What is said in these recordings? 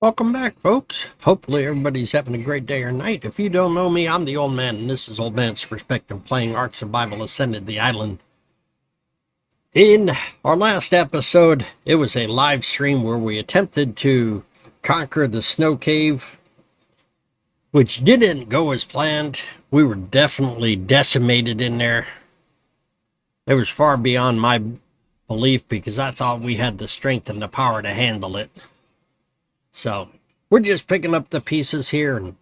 Welcome back, folks. Hopefully everybody's having a great day or night. If you don't know me, I'm the Old Man, and this is Old Man's Perspective playing Ark Survival Ascended the Island. In our last episode, it was a live stream where we attempted to conquer the snow cave, which didn't go as planned. We were definitely decimated in there. It was far beyond my belief because I thought we had the strength and the power to handle it. So, we're just picking up the pieces here, and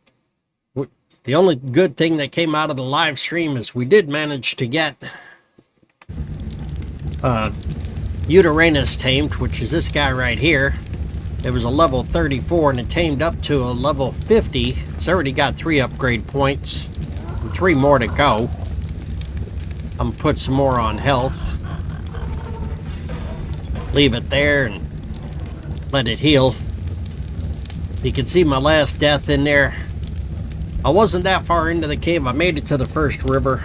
the only good thing that came out of the live stream is we did manage to get Yutyrannus tamed, which is this guy right here. It was a level 34, and it tamed up to a level 50. It's already got 3 upgrade points, and 3 more to go. I'm going to put some more on health. Leave it there and let it heal. You can see my last death in there. I wasn't that far into the cave. I made it to the first river.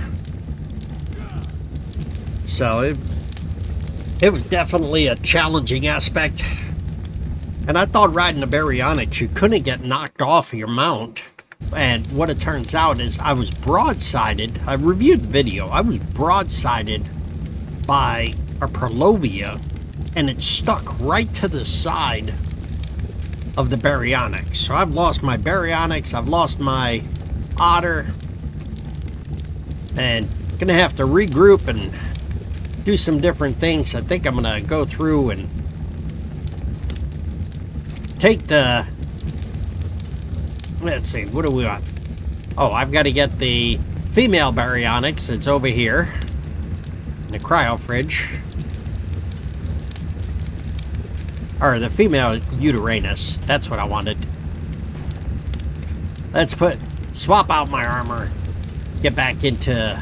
So it was definitely a challenging aspect. And I thought riding the Baryonyx, you couldn't get knocked off your mount. And what it turns out is I was broadsided. I reviewed the video. I was broadsided by a Prolovia, and it stuck right to the side of the Baryonyx. So I've lost my Baryonyx, I've lost my otter, and gonna have to regroup and do some different things. I think I'm gonna go through and take the, let's see, what do we want? Oh, I've got to get the female Baryonyx. It's over here in the cryofridge. Or the female Yutyrannus. That's what I wanted. Let's swap out my armor. Get back into...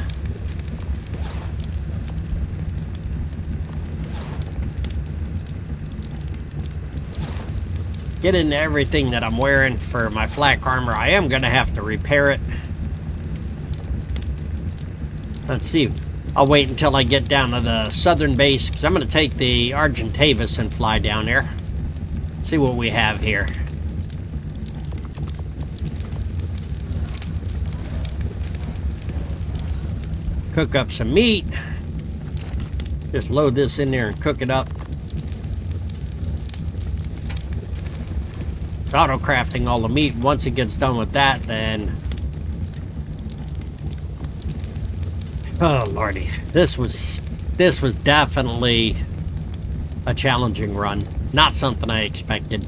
Get into everything that I'm wearing for my flak armor. I am going to have to repair it. Let's see. I'll wait until I get down to the southern base, because I'm going to take the Argentavis and fly down there. See what we have here. Cook up some meat. Just load this in there and cook it up. It's auto-crafting all the meat. Once it gets done with that, then... Oh, lordy. This was definitely a challenging run. Not something I expected.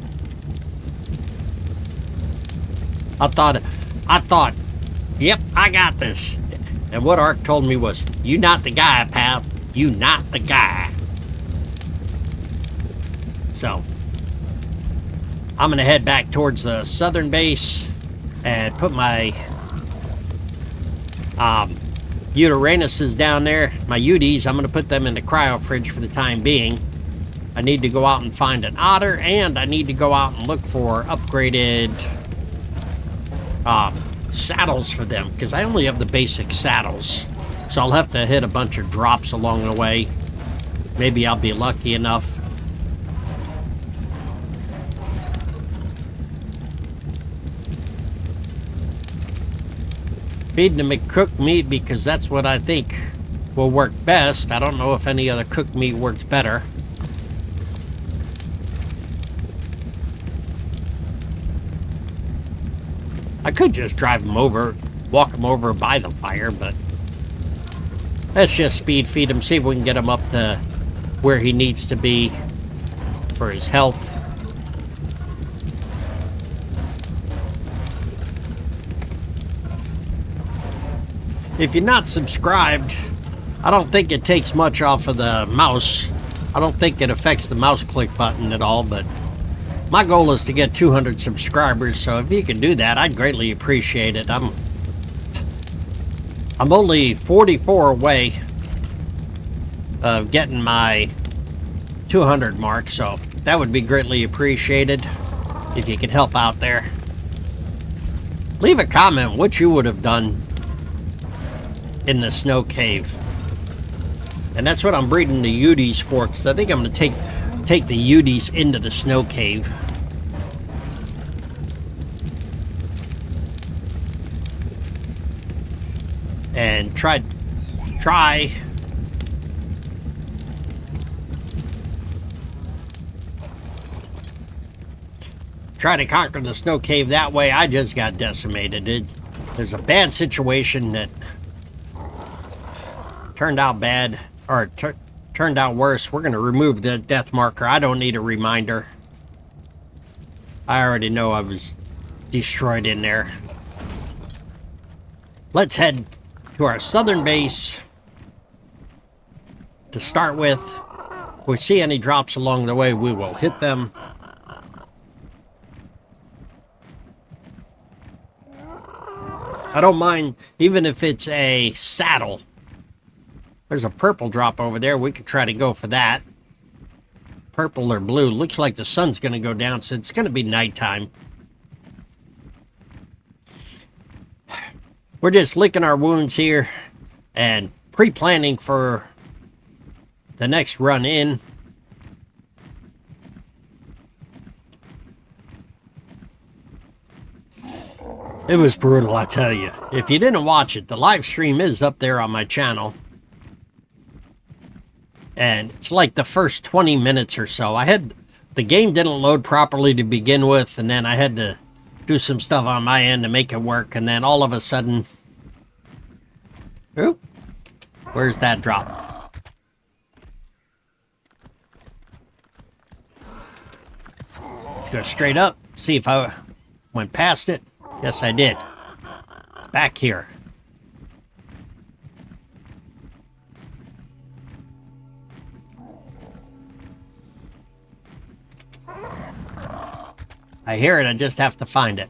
I thought, yep, I got this. And what Ark told me was, you not the guy, pal. You not the guy. So, I'm going to head back towards the southern base and put my Yutyrannus is down there. My Yuties, I'm going to put them in the cryofridge for the time being. I need to go out and find an otter, and I need to go out and look for upgraded saddles for them, because I only have the basic saddles. So I'll have to hit a bunch of drops along the way. Maybe I'll be lucky enough. Feeding them cooked meat because that's what I think will work best. I don't know if any other cooked meat works better. I could just drive them over, walk them over by the fire, but let's just speed feed him, see if we can get him up to where he needs to be for his health. If you're not subscribed, I don't think it takes much off of the mouse. I don't think it affects the mouse click button at all, but my goal is to get 200 subscribers, so if you can do that, I'd greatly appreciate it. I'm only 44 away of getting my 200 mark, so that would be greatly appreciated if you could help out there. Leave a comment what you would have done in the snow cave. And that's what I'm breeding the Yuties for, because I think I'm going to take the Yuties into the snow cave. and try to conquer the snow cave that way. I just got decimated. There's a bad situation that turned out bad, or turned out worse. We're going to remove the death marker. I don't need a reminder. I already know I was destroyed in there. Let's head to our southern base to start with. If we see any drops along the way, we will hit them. I don't mind, even if it's a saddle. There's a purple drop over there. We could try to go for that. Purple or blue. Looks like the sun's going to go down, so it's going to be nighttime. We're just licking our wounds here and pre-planning for the next run in. It was brutal, I tell you. If you didn't watch it, the live stream is up there on my channel. And it's like the first 20 minutes or so. The game didn't load properly to begin with, and then I had to do some stuff on my end to make it work, and then all of a sudden... Oop, where's that drop? Let's go straight up, see if I went past it. Yes, I did. It's back here. I hear it, I just have to find it.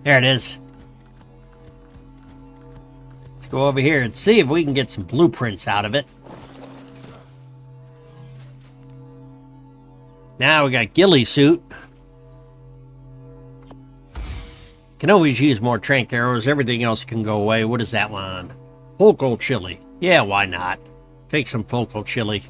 There it is. Let's go over here and see if we can get some blueprints out of it. Now we got ghillie suit. Can always use more trank arrows. Everything else can go away. What is that one? Focal chili. Yeah, why not? Take some focal chili.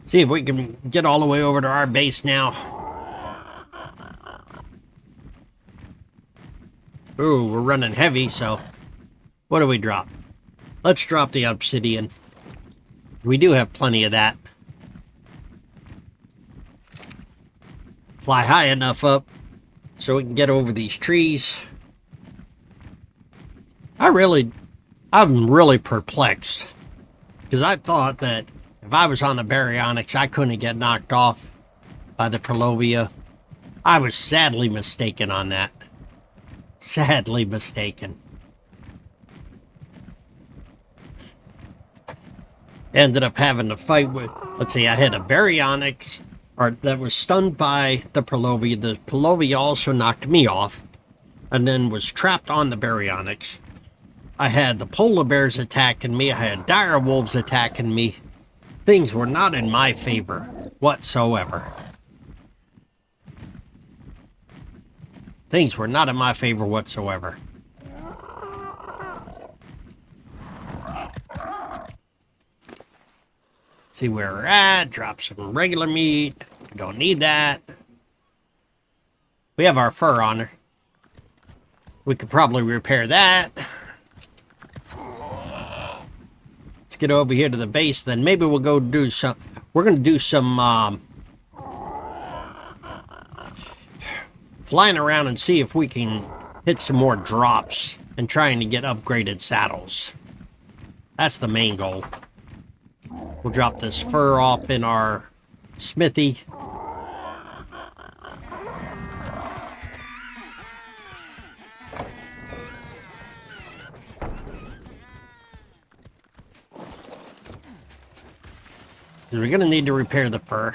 See if we can get all the way over to our base now. Ooh, we're running heavy, so... What do we drop? Let's drop the obsidian. We do have plenty of that. Fly high enough up so we can get over these trees. I'm really perplexed. Because I thought that if I was on the Baryonyx, I couldn't get knocked off by the Prolovia. I was sadly mistaken on that. Sadly mistaken. Ended up having to fight with, let's see, I had a Baryonyx that was stunned by the Prolovia. The Prolovia also knocked me off and then was trapped on the Baryonyx. I had the polar bears attacking me. I had dire wolves attacking me. Things were not in my favor whatsoever. Things were not in my favor whatsoever. See where we're at. Drop some regular meat. We don't need that. We have our fur on her. We could probably repair that. Let's get over here to the base, then maybe we'll go do some... We're going to do some flying around and see if we can hit some more drops and trying to get upgraded saddles. That's the main goal. We'll drop this fur off in our smithy. We're going to need to repair the fur.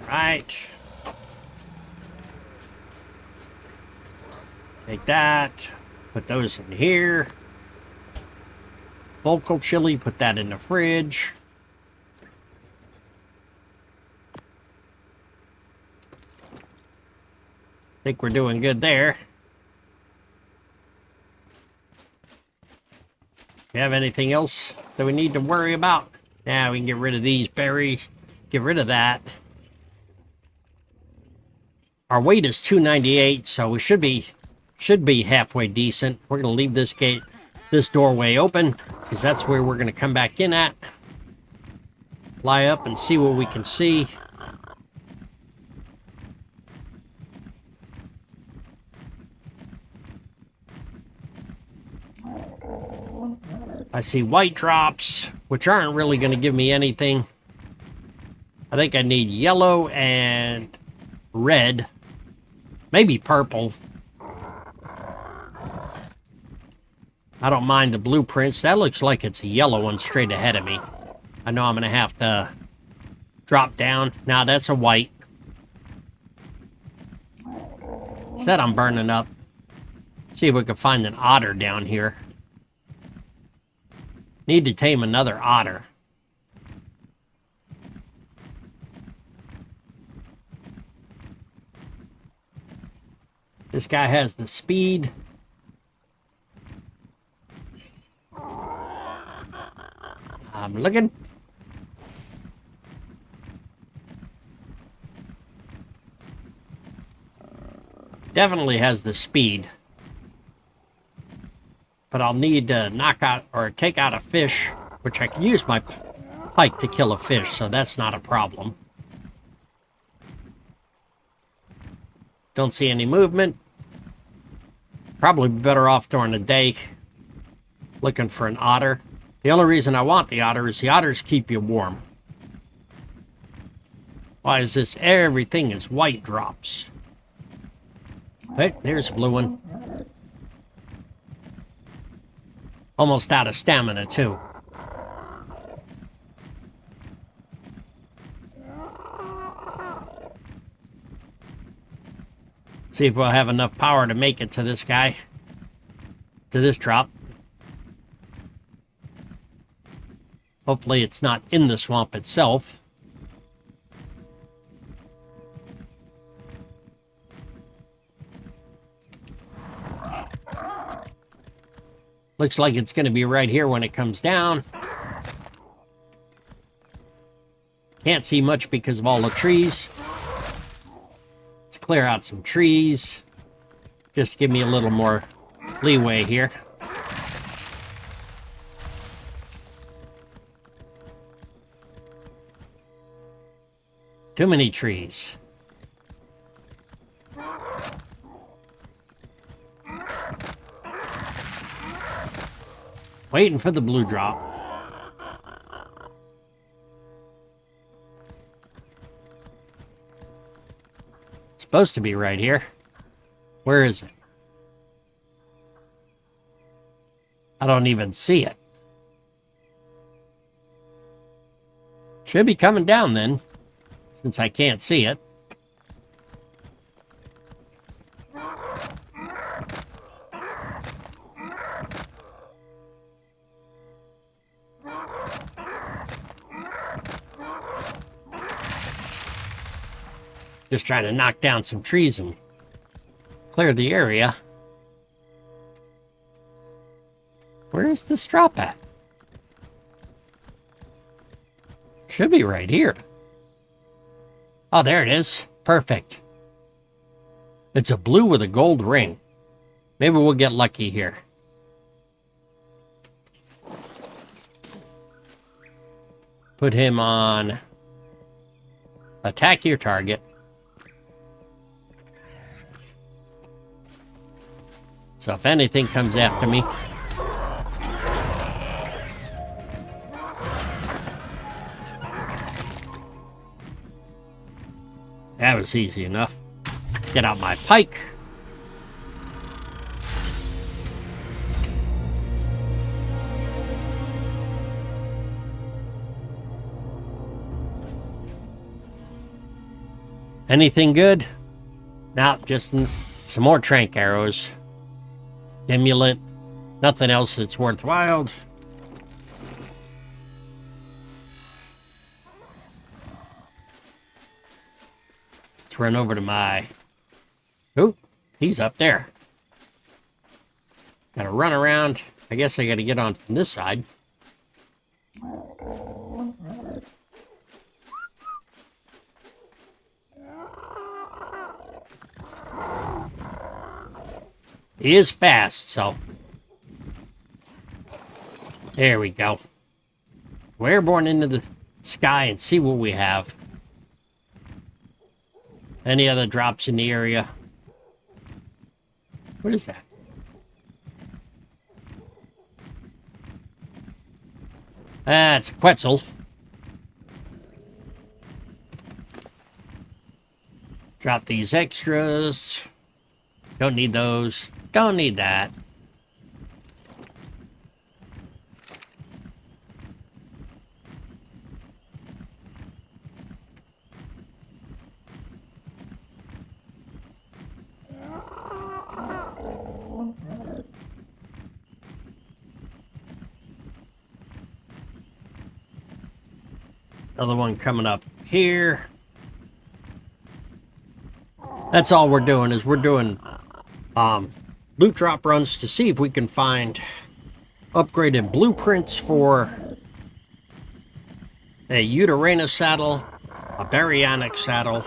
Right. Take that. Put those in here. Vocal chili, put that in the fridge. Think we're doing good there. You have anything else that we need to worry about? Yeah, we can get rid of these berries. Get rid of that. Our weight is 298, so we should be halfway decent. We're gonna leave this doorway open, because that's where we're gonna come back in at. Fly up and see what we can see. I see white drops, which aren't really going to give me anything. I think I need yellow and red. Maybe purple. I don't mind the blueprints. That looks like it's a yellow one straight ahead of me. I know I'm going to have to drop down. Now that's a white. Instead, I'm burning up. See if we can find an otter down here. Need to tame another otter. This guy has the speed. I'm looking. Definitely has the speed. But I'll need to knock out or take out a fish, which I can use my pike to kill a fish, so that's not a problem. Don't see any movement. Probably better off during the day looking for an otter. The only reason I want the otter is the otters keep you warm. Why is this? Everything is white drops. Hey, there's a blue one. Almost out of stamina, too. See if we'll have enough power to make it to this guy. To this drop. Hopefully it's not in the swamp itself. Looks like it's going to be right here when it comes down. Can't see much because of all the trees. Let's clear out some trees. Just give me a little more leeway here. Too many trees. Waiting for the blue drop. Supposed to be right here. Where is it? I don't even see it. Should be coming down then, since I can't see it. Just trying to knock down some trees and clear the area. Where is this drop at? Should be right here. Oh, there it is. Perfect. It's a blue with a gold ring. Maybe we'll get lucky here. Put him on attack your target. So if anything comes after me, that was easy enough. Get out my pike. Anything good? No, just some more trank arrows. Stimulant. Nothing else that's worthwhile. Let's run over to my... Oh, he's up there. Gotta run around. I guess I gotta get on from this side. He is fast, so... There we go. We're airborne into the sky and see what we have. Any other drops in the area? What is that? It's a Quetzal. Drop these extras. Don't need those. Don't need that. Another one coming up here. That's all we're doing, is we're doing loot drop runs to see if we can find upgraded blueprints for a Yutyrannus saddle, a Baryonyx saddle.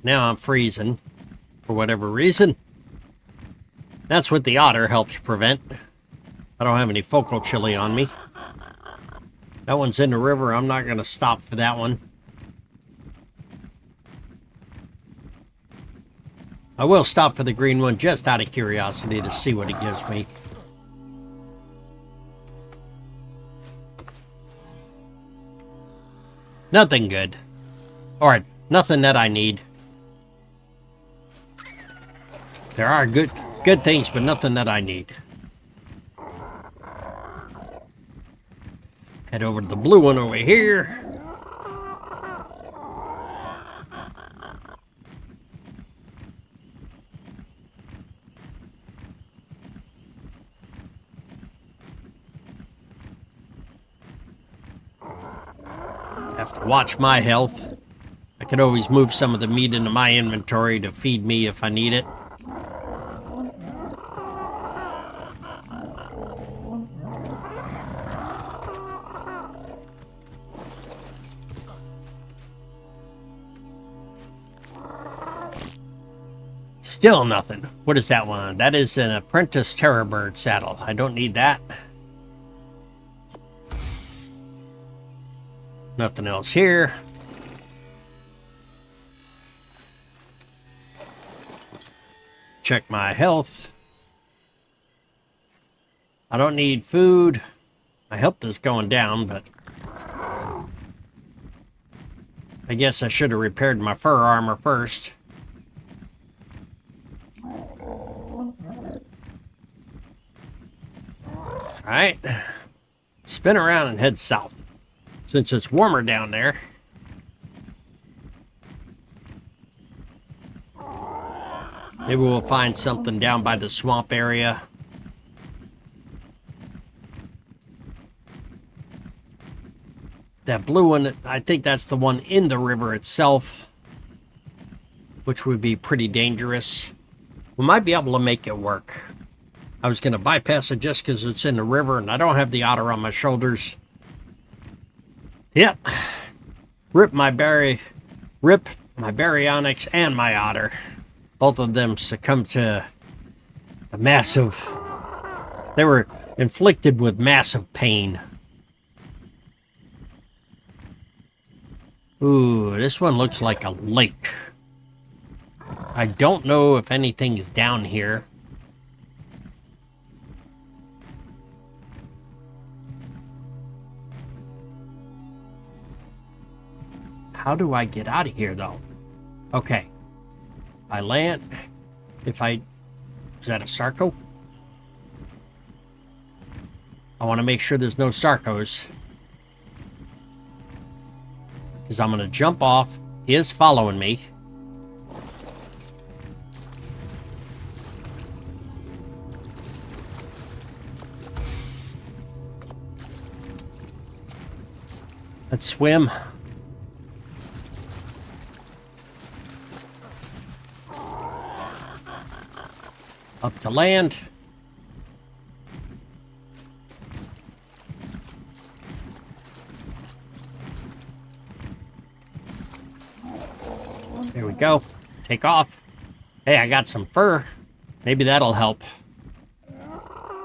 Now I'm freezing for whatever reason. That's what the otter helps prevent. I don't have any focal chili on me. That one's in the river. I'm not going to stop for that one. I will stop for the green one just out of curiosity to see what it gives me. Nothing good. Or nothing that I need. There are good things, but nothing that I need. Head over to the blue one over here. Have to watch my health. I could always move some of the meat into my inventory to feed me if I need it. Still nothing. What is that one? That is an apprentice terror bird saddle. I don't need that. Nothing else here. Check my health. I don't need food. My health is going down, but I guess I should have repaired my fur armor first. Alright, spin around and head south, since it's warmer down there. Maybe we'll find something down by the swamp area. That blue one, I think that's the one in the river itself, which would be pretty dangerous. We might be able to make it work. I was going to bypass it just because it's in the river and I don't have the otter on my shoulders. Yep. Rip my Baryonyx and my otter. Both of them succumbed to the massive... They were inflicted with massive pain. Ooh, this one looks like a lake. I don't know if anything is down here. How do I get out of here, though? Okay. I land. If I... Is that a Sarco? I want to make sure there's no Sarcos. Because I'm going to jump off. He is following me. Let's swim. up to land. There we go. Take off. Hey, I got some fur. Maybe that'll help.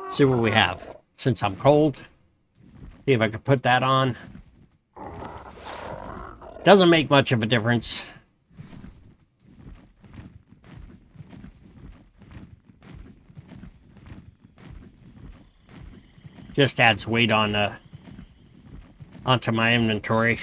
See what we have. Since I'm cold, see if I can put that on. Doesn't make much of a difference. Just adds weight on onto my inventory.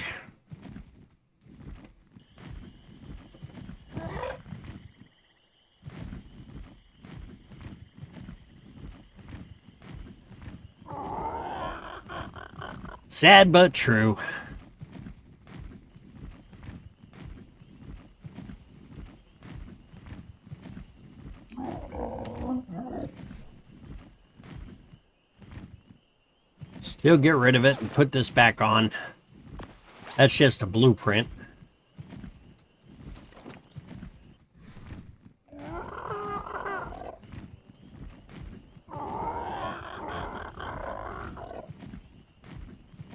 Sad but true. Still get rid of it and put this back on. That's just a blueprint.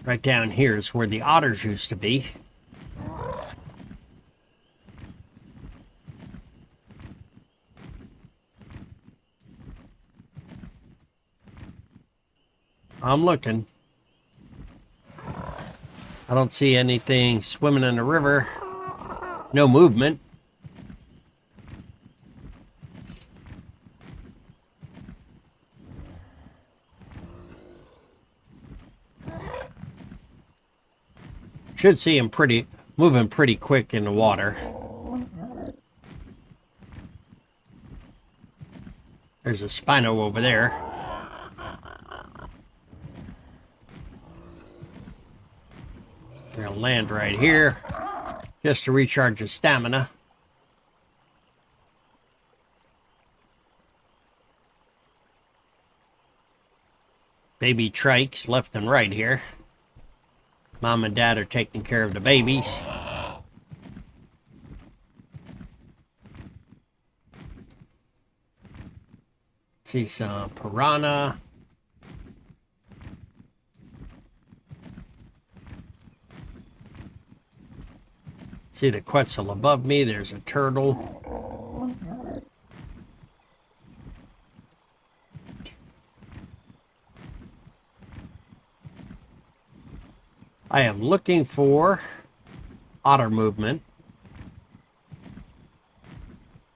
Right down here is where the otters used to be. I'm looking. I don't see anything swimming in the river. No movement. Should see him moving pretty quick in the water. There's a Spino over there. We're gonna land right here just to recharge his stamina. Baby trikes left and right here. Mom and Dad are taking care of the babies. See some piranha. See the Quetzal above me. There's a turtle. I am looking for otter movement.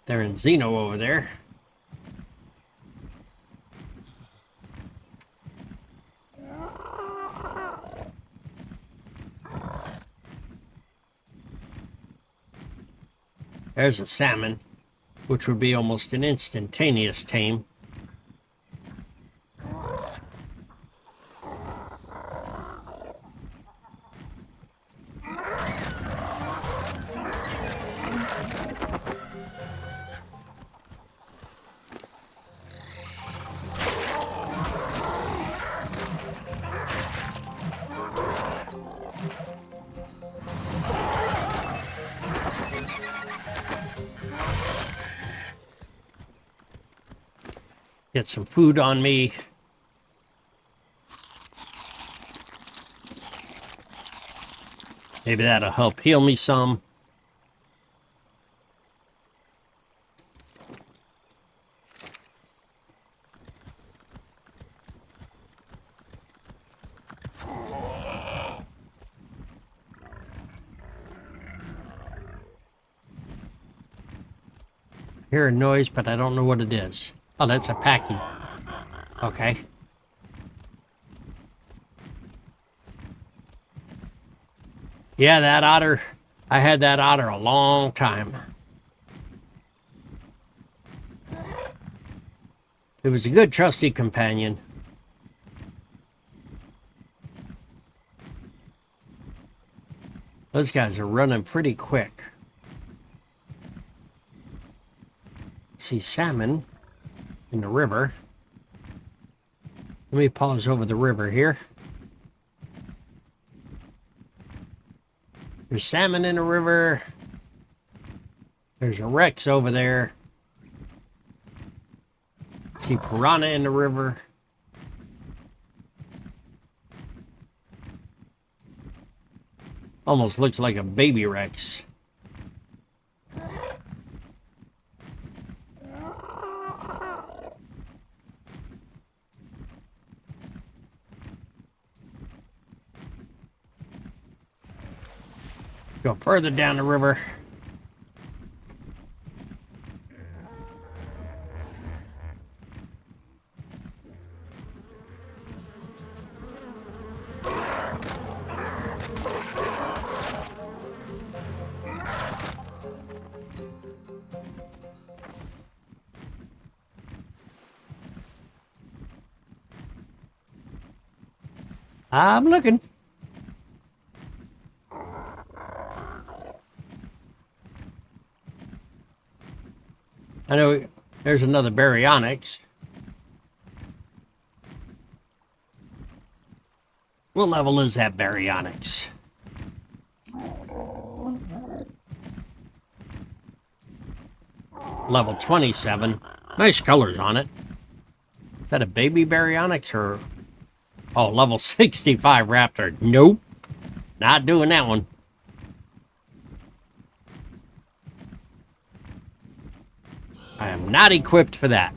They're in Xeno over there. There's a salmon, which would be almost an instantaneous tame. Get some food on me. Maybe that'll help heal me some. Hear a noise, but I don't know what it is. Oh, that's a packy. Okay. Yeah, that otter. I had that otter a long time. It was a good, trusty companion. Those guys are running pretty quick. See salmon in the river. Let me pause over the river here. There's salmon in the river. There's a Rex over there. See piranha in the river. Almost looks like a baby Rex. Go further down the river. I'm looking. I know there's another Baryonyx. What level is that Baryonyx? Level 27. Nice colors on it. Is that a baby Baryonyx or... Oh, level 65 Raptor. Nope. Not doing that one. I am not equipped for that.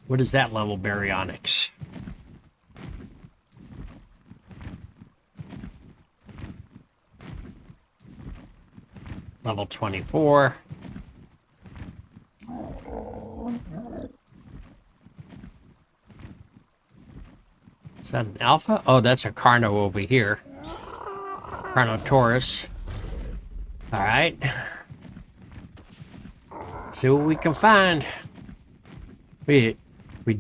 What is that level Baryonyx? Level 24. Is that an alpha? Oh, that's a Carno over here. Carnotaurus. Alright. See what we can find. We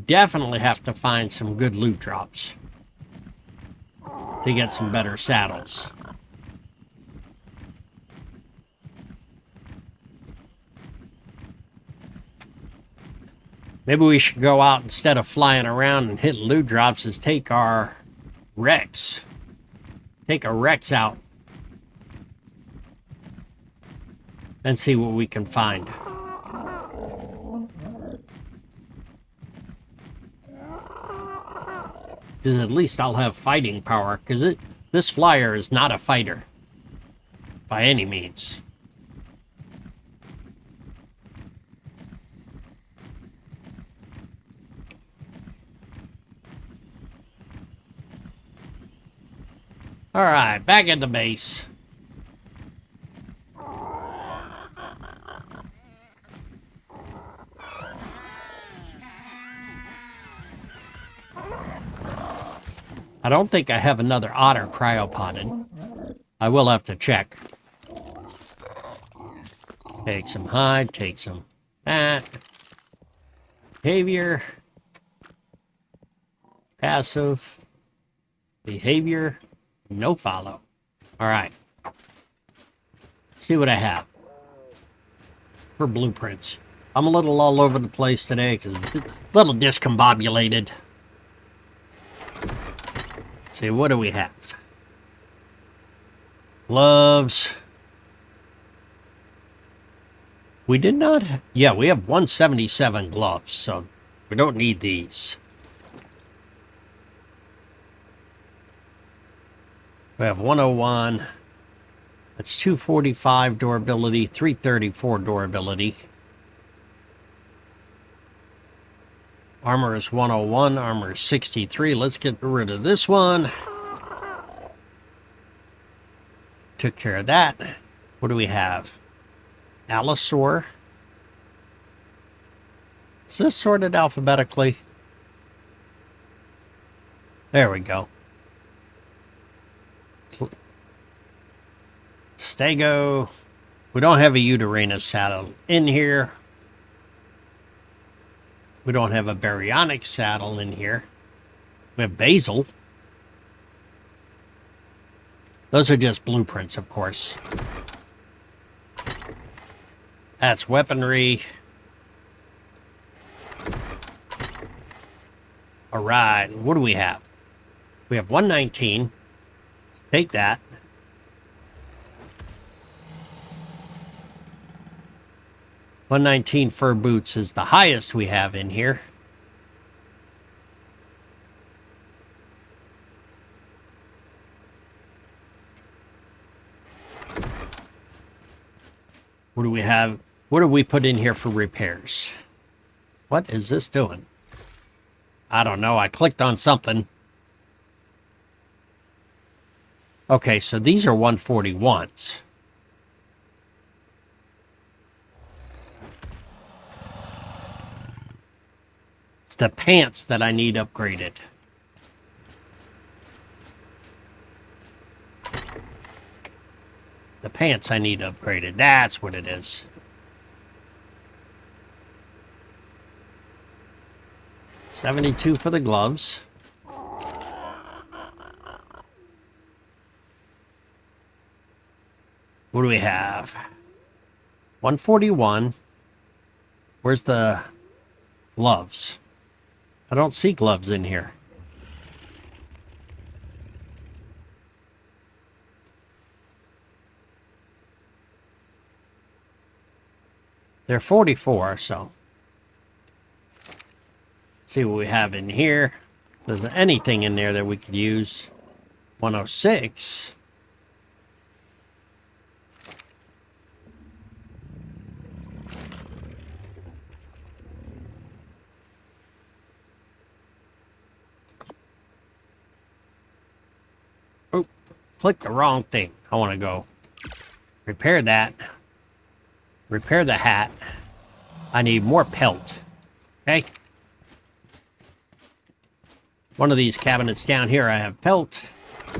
definitely have to find some good loot drops to get some better saddles. Maybe we should go out instead of flying around and hitting loot drops is take our Rex. Take a Rex out. And see what we can find. Because at least I'll have fighting power. Because this flyer is not a fighter. By any means. Alright, back at the base. I don't think I have another otter cryopoded. I will have to check. Take some hide, take some that. Behavior. Passive. Behavior. No follow. Alright. See what I have. For blueprints. I'm a little all over the place today because a little discombobulated. See, what do we have? Gloves. We did not... Yeah, we have 177 gloves, so we don't need these. We have 101. That's 245 durability, 334 durability. Armor is 101, armor is 63. Let's get rid of this one. Took care of that. What do we have? Allosaur. Is this sorted alphabetically? There we go. Stego. We don't have a Yutyrannus saddle in here. We don't have a Baryonyx saddle in here. We have Basil. Those are just blueprints, of course. That's weaponry. All right, what do we have? We have 119. Take that. $119 fur boots is the highest we have in here. What do we have? What do we put in here for repairs? What is this doing? I don't know. I clicked on something. Okay, so these are 141s. It's the pants that I need upgraded. The pants I need upgraded. That's what it is. $72 for the gloves. What do we have? 141. Where's the gloves? I don't see gloves in here. They're 44, so. See what we have in here. If there's anything in there that we could use. 106. Oh, click the wrong thing. I want to go repair that. Repair the hat. I need more pelt. Okay. One of these cabinets down here, I have pelt. I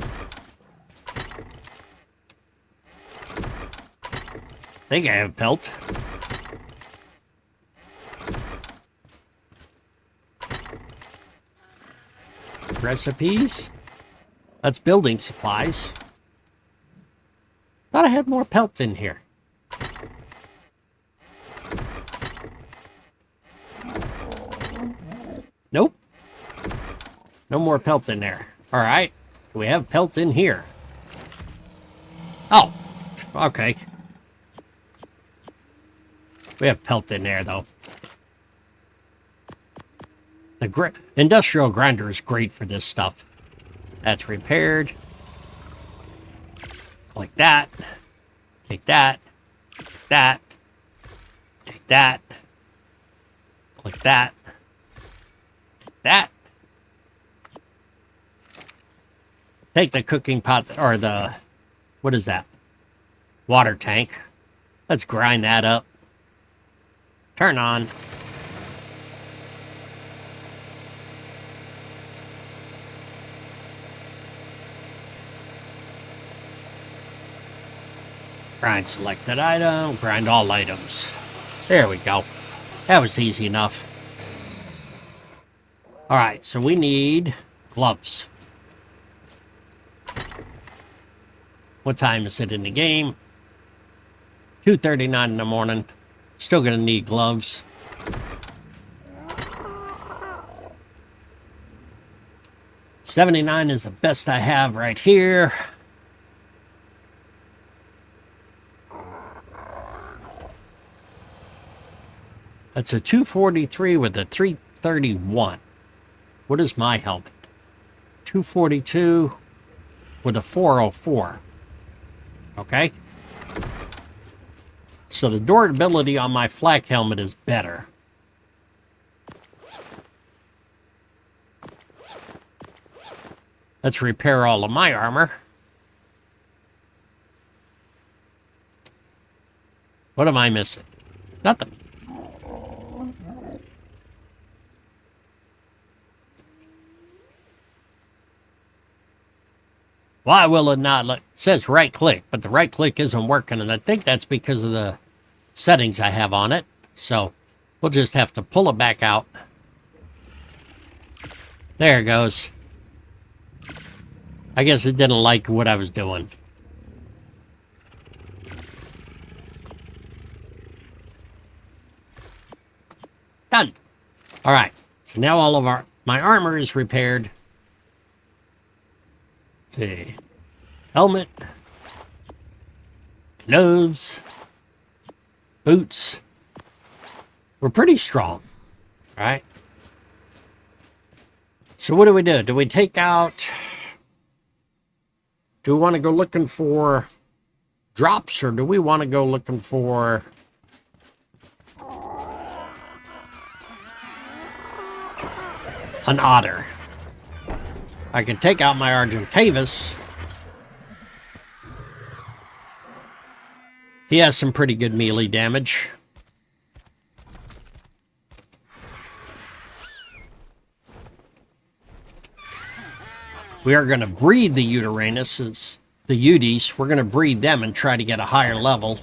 think I have pelt. Recipes. That's building supplies. Thought I had more pelt in here. Nope. No more pelt in there. All right. We have pelt in here. Oh, okay. We have pelt in there, though. The industrial grinder is great for this stuff. That's repaired. Like that. Take that. That. Take that. Like that. That. Take the cooking pot, or the, what is that? Water tank. Let's grind that up. Turn on. Grind selected item, grind all items. There we go. That was easy enough. Alright, so we need gloves. What time is it in the game? 2:39 in the morning. Still gonna need gloves. $79 is the best I have right here. That's a 243 with a 331. What is my helmet? 242 with a 404. Okay. So the durability on my flak helmet is better. Let's repair all of my armor. What am I missing? Nothing. Why will it not let... It says right click, but the right click isn't working, and I think that's because of the settings I have on it. So we'll just have to pull it back out. There it goes. I guess it didn't like what I was doing. Done. All right. So now all of our... My armor is repaired. Let's see. Helmet. Gloves. Boots. We're pretty strong. Right? So what do? Do we take out... Do we want to go looking for drops, or do we want to go looking for... an otter? I can take out my Argentavis. He has some pretty good melee damage. We are going to breed the Yutyrannus, the Yutys. We're going to breed them and try to get a higher level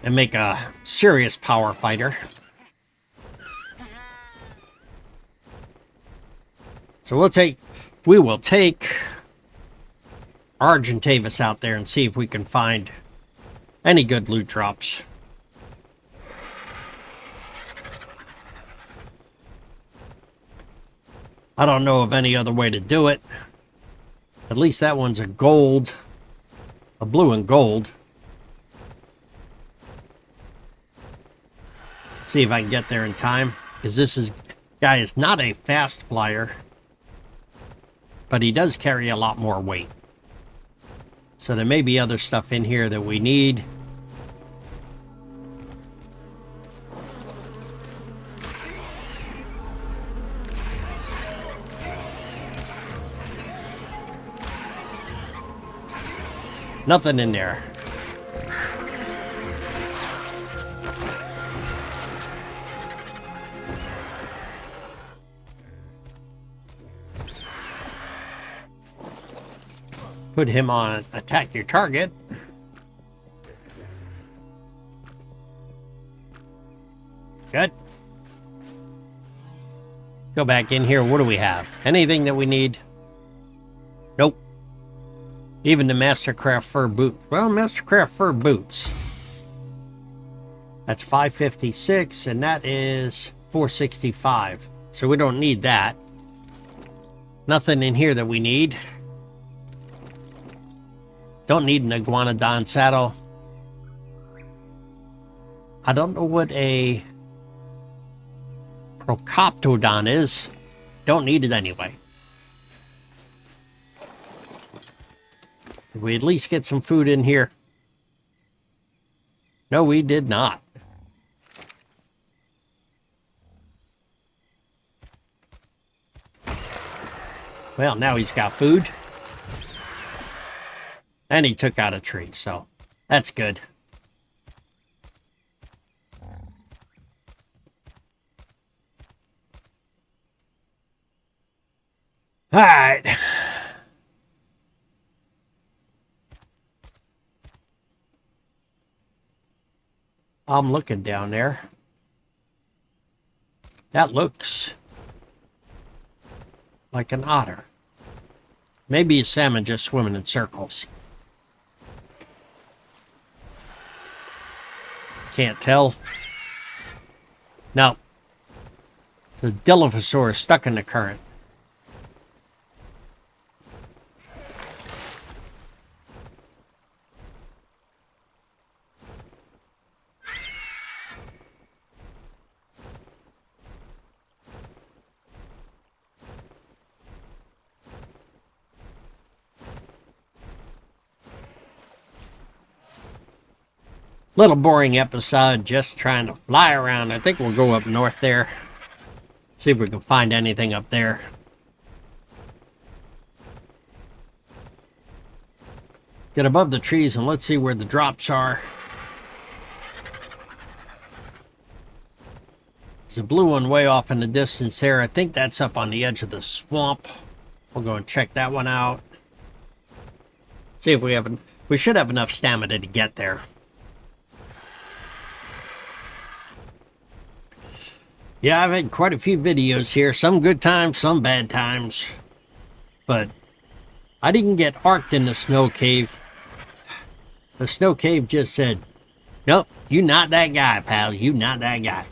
and make a serious power fighter. So we will take Argentavis out there and see if we can find any good loot drops. I don't know of any other way to do it. At least that one's a gold, a blue and gold. See if I can get there in time, because this guy is not a fast flyer, but he does carry a lot more weight. So there may be other stuff in here that we need. Nothing in there. Put him on attack your target. Good. Go back in here. What do we have? Anything that we need? Nope. Even the Mastercraft fur boot. Well, Mastercraft fur boots. That's 556, and that is 465. So we don't need that. Nothing in here that we need. Don't need an iguanodon saddle. I don't know what a procoptodon is. Don't need it anyway. Did we at least get some food in here? No, we did not. Well, now he's got food. And he took out a tree, so that's good. All right. I'm looking down there. That looks like an otter. Maybe a salmon just swimming in circles. Can't tell. No. The Dilophosaurus stuck in the current. Little boring episode, just trying to fly around. I think we'll go up north there. See if we can find anything up there. Get above the trees and let's see where the drops are. There's a blue one way off in the distance there. I think that's up on the edge of the swamp. We'll go and check that one out. See if we should have enough stamina to get there. Yeah, I've had quite a few videos here. Some good times, some bad times. But I didn't get arked in the snow cave. The snow cave just said, nope, you not that guy, pal. You not that guy.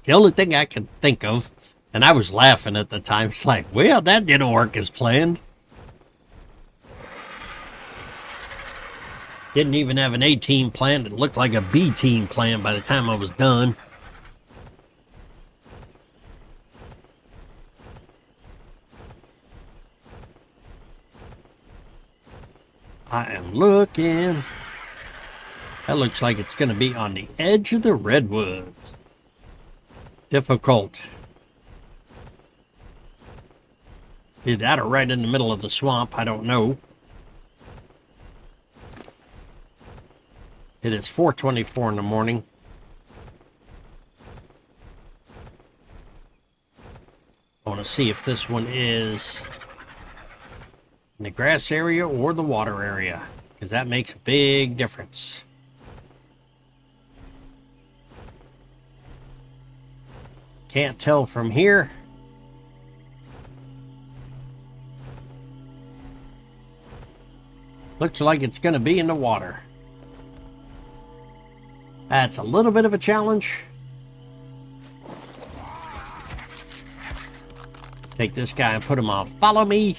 The only thing I can think of And I was laughing at the time. It's like, well, that didn't work as planned. Didn't even have an A team planned. It looked like a B team planned by the time I was done. I am looking. That looks like it's going to be on the edge of the redwoods. Difficult. Either that or right in the middle of the swamp. I don't know. It is 4:24 in the morning. I want to see if this one is in the grass area or the water area, because that makes a big difference. Can't tell from here. Looks like it's going to be in the water. That's a little bit of a challenge. Take this guy and put him on follow me.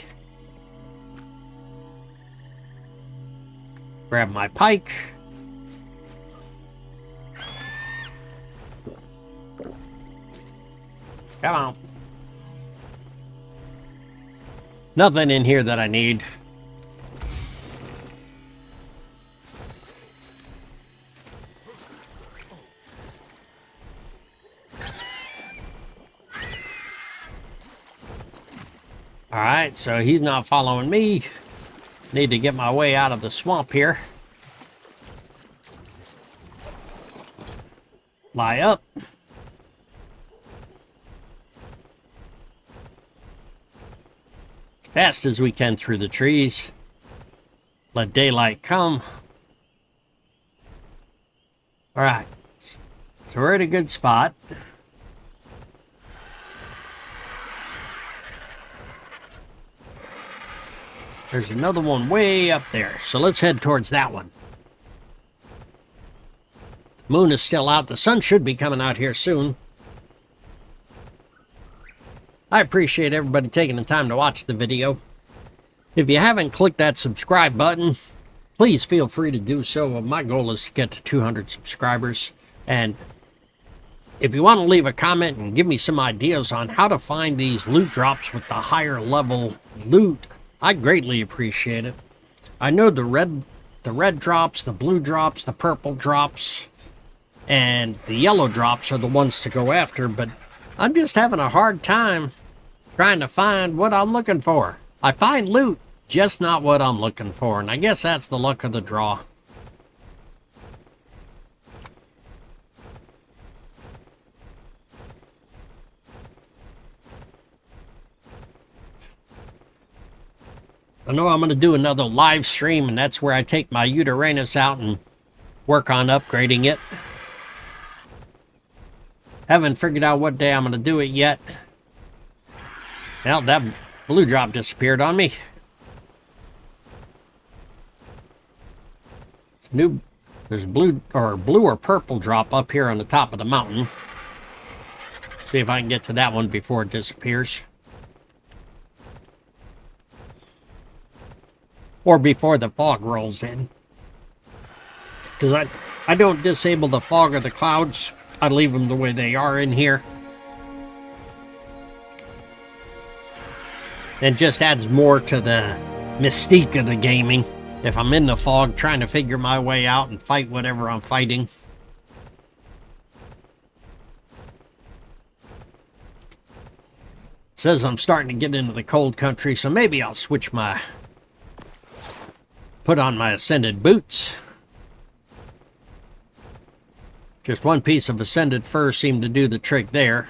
Grab my pike. Come on. Nothing in here that I need. Alright, so he's not following me. Need to get my way out of the swamp here. Lie up. As fast as we can through the trees. Let daylight come. Alright, so we're at a good spot. There's another one way up there, so let's head towards that one. Moon is still out. The sun should be coming out here soon. I appreciate everybody taking the time to watch the video. If you haven't clicked that subscribe button, please feel free to do so. My goal is to get to 200 subscribers. And if you want to leave a comment and give me some ideas on how to find these loot drops with the higher level loot, I greatly appreciate it. I know the red drops, the blue drops, the purple drops, and the yellow drops are the ones to go after, but I'm just having a hard time trying to find what I'm looking for. I find loot, just not what I'm looking for, and I guess that's the luck of the draw. I know I'm going to do another live stream, and that's where I take my Yutyrannus out and work on upgrading it. Haven't figured out what day I'm going to do it yet. Well, that blue drop disappeared on me. There's blue or purple drop up here on the top of the mountain. See if I can get to that one before it disappears. Or before the fog rolls in. Because I don't disable the fog or the clouds. I leave them the way they are in here. It just adds more to the mystique of the gaming. If I'm in the fog trying to figure my way out and fight whatever I'm fighting. Says I'm starting to get into the cold country, so maybe I'll switch put on my Ascended boots. Just one piece of Ascended fur seemed to do the trick there.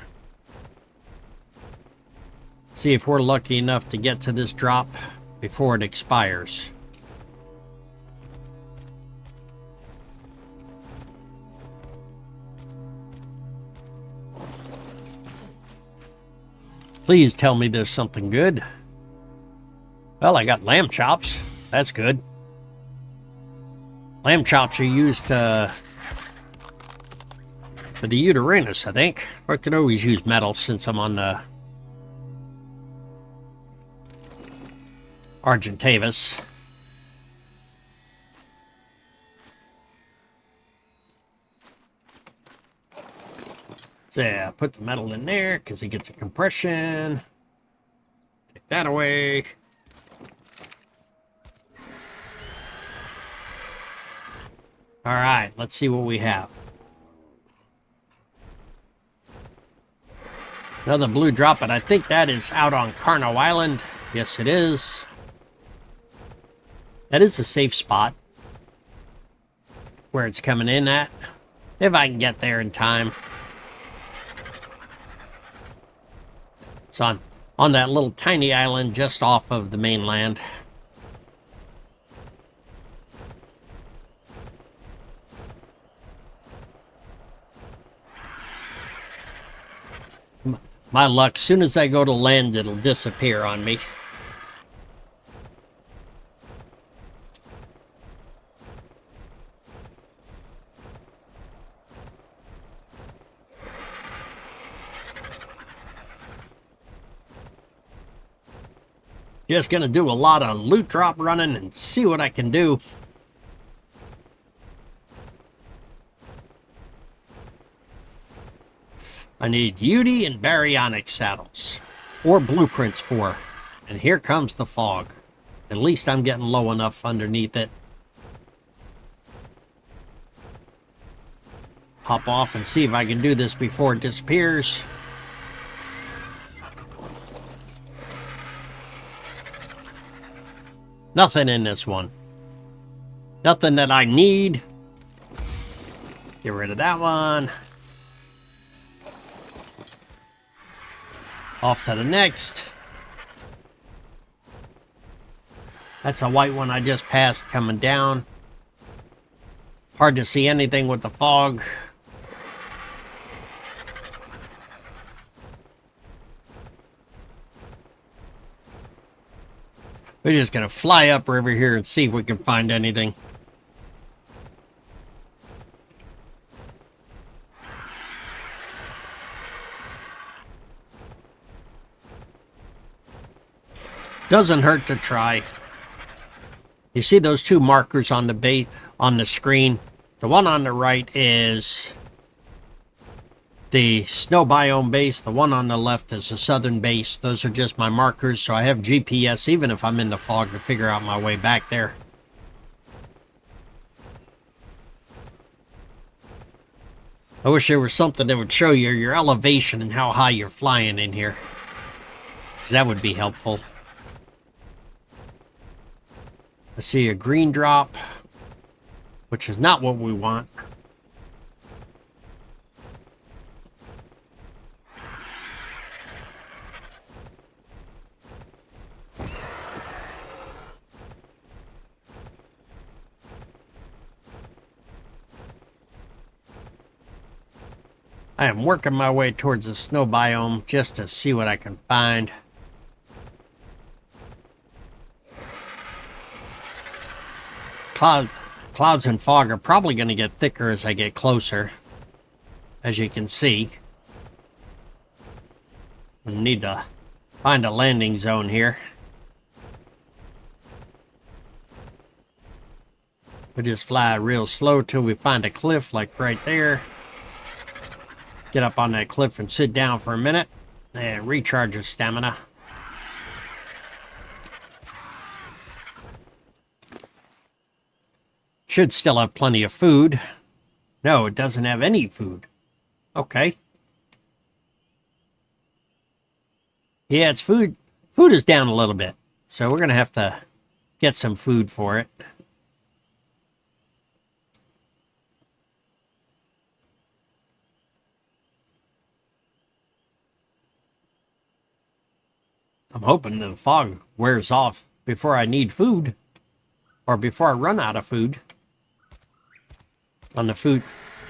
See if we're lucky enough to get to this drop before it expires. Please tell me there's something good. Well, I got lamb chops. That's good. Lamb chops are used for the Yutyrannus, I think. I could always use metal since I'm on the Argentavis. So yeah, put the metal in there because he gets a compression. Take that away. All right, let's see what we have. Another blue drop, but I think that is out on Carno Island. Yes, it is. That is a safe spot where it's coming in at, if I can get there in time. It's on that little tiny island just off of the mainland. My luck, soon as I go to land, it'll disappear on me. Just gonna do a lot of loot drop running and see what I can do. I need Yuty and Baryonyx saddles, or blueprints for. And here comes the fog. At least I'm getting low enough underneath it. Hop off and see if I can do this before it disappears. Nothing in this one. Nothing that I need. Get rid of that one. Off to the next. That's a white one I just passed coming down. Hard to see anything with the fog. We're just gonna fly up river here and see if we can find anything. Doesn't hurt to try. You see those two markers on the bait on the screen? The one on the right is the snow biome base. The one on the left is the southern base. Those are just my markers, so I have GPS even if I'm in the fog to figure out my way back there. I wish there was something that would show you your elevation and how high you're flying in here, 'cause that would be helpful. I see a green drop, which is not what we want. I am working my way towards the snow biome just to see what I can find. Clouds and fog are probably going to get thicker as I get closer, as you can see. We need to find a landing zone here. We just fly real slow till we find a cliff like right there. Get up on that cliff and sit down for a minute and recharge your stamina. Should still have plenty of food. No, it doesn't have any food. Okay. Yeah, it's food. Food is down a little bit, so we're going to have to get some food for it. I'm hoping the fog wears off before I need food, or before I run out of food. On the food,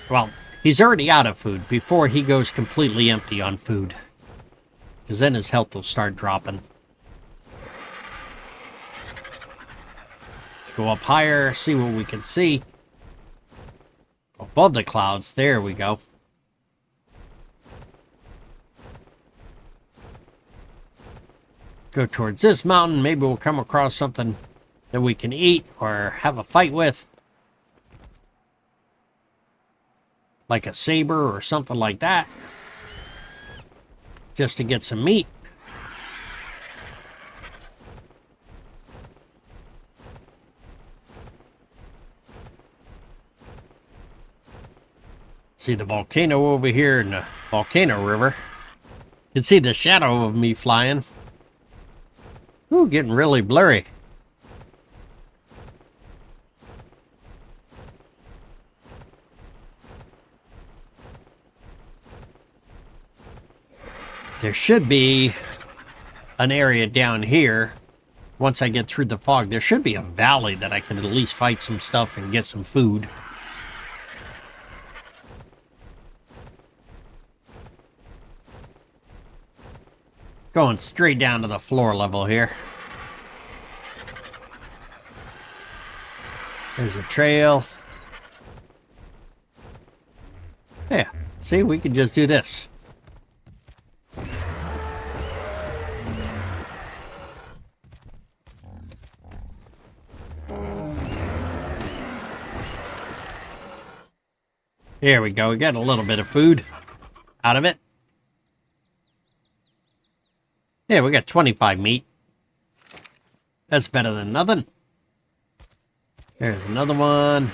well, he's already out of food before he goes completely empty on food, because then his health will start dropping. Let's go up higher, see what we can see. Above the clouds, there we go. Go towards this mountain. Maybe we'll come across something that we can eat or have a fight with. Like a saber or something like that. Just to get some meat. See the volcano over here in the volcano river. You can see the shadow of me flying. Ooh, getting really blurry. There should be an area down here. Once I get through the fog, there should be a valley that I can at least fight some stuff and get some food. Going straight down to the floor level here. There's a trail. Yeah, see, we can just do this. Here we go. We got a little bit of food out of it. Yeah, we got 25 meat. That's better than nothing. There's another one.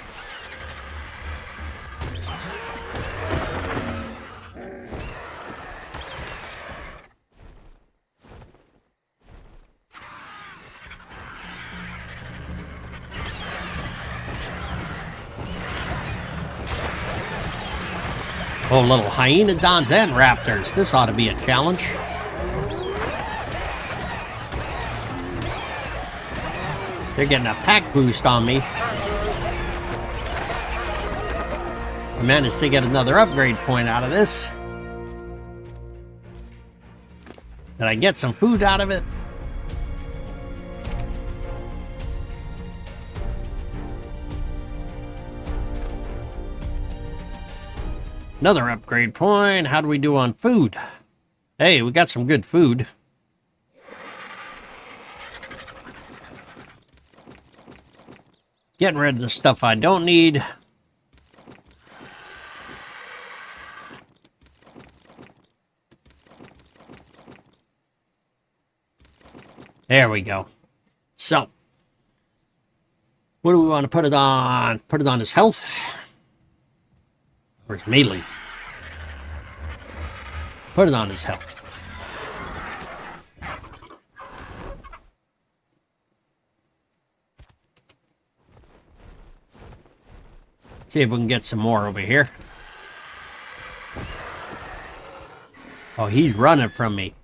Oh, little hyenodons and raptors. This ought to be a challenge. They're getting a pack boost on me. I managed to get another upgrade point out of this. Did I get some food out of it? Another upgrade point. How do we do on food? Hey, we got some good food. Getting rid of the stuff I don't need. There we go. So, what do we want to put it on? Put it on his health? Or his melee? Put it on his health. See if we can get some more over here. Oh, he's running from me.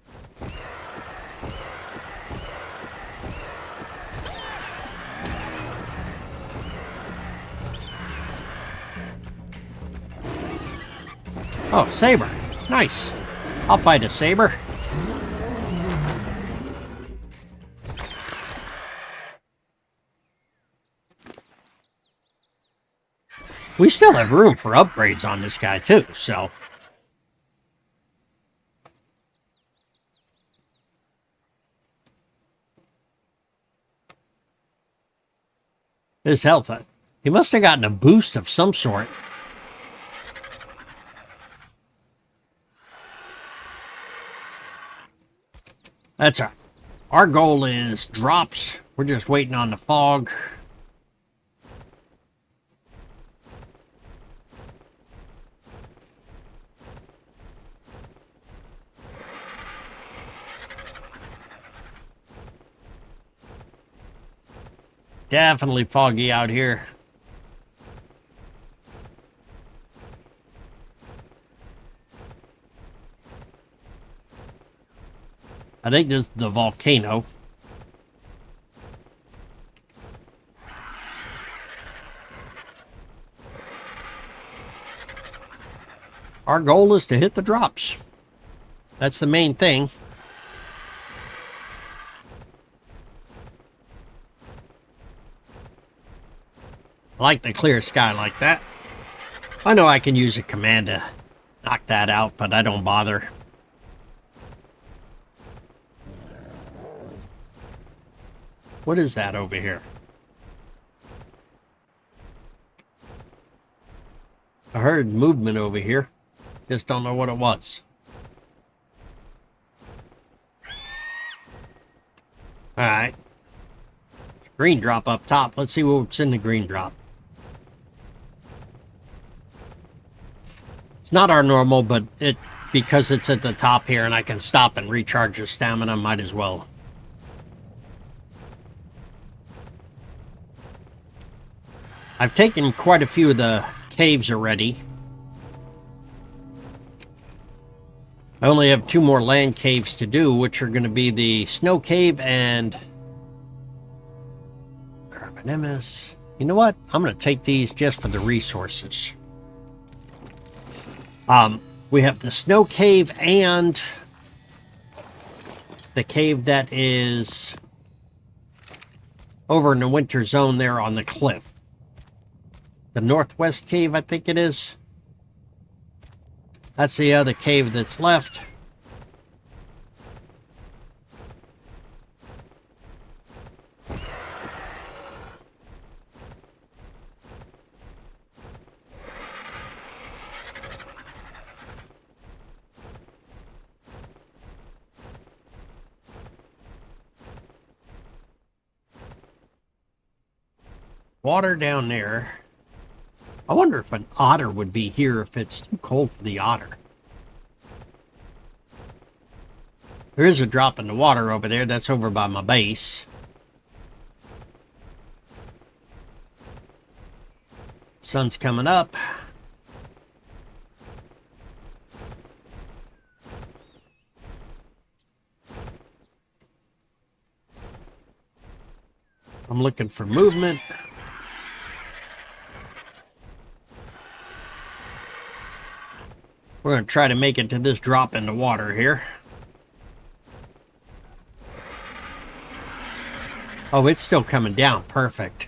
Oh, saber. Nice. I'll fight a saber. We still have room for upgrades on this guy, too, so... His health, he must have gotten a boost of some sort. That's right. Our goal is drops. We're just waiting on the fog. Definitely foggy out here. I think this is the volcano. Our goal is to hit the drops. That's the main thing. I like the clear sky like that. I know I can use a command to knock that out, but I don't bother. What is that over here? I heard movement over here. Just don't know what it was. Alright. Green drop up top. Let's see what's in the green drop. It's not our normal, but because it's at the top here and I can stop and recharge the stamina, might as well. I've taken quite a few of the caves already. I only have 2 more land caves to do, which are going to be the snow cave and Baryonyx. You know what? I'm going to take these just for the resources. We have the snow cave and the cave that is over in the winter zone there on the cliff. The northwest cave, I think it is. That's the other cave that's left. Water down there. I wonder if an otter would be here if it's too cold for the otter. There is a drop in the water over there. That's over by my base. Sun's coming up. I'm looking for movement. We're going to try to make it to this drop in the water here. Oh, it's still coming down. Perfect.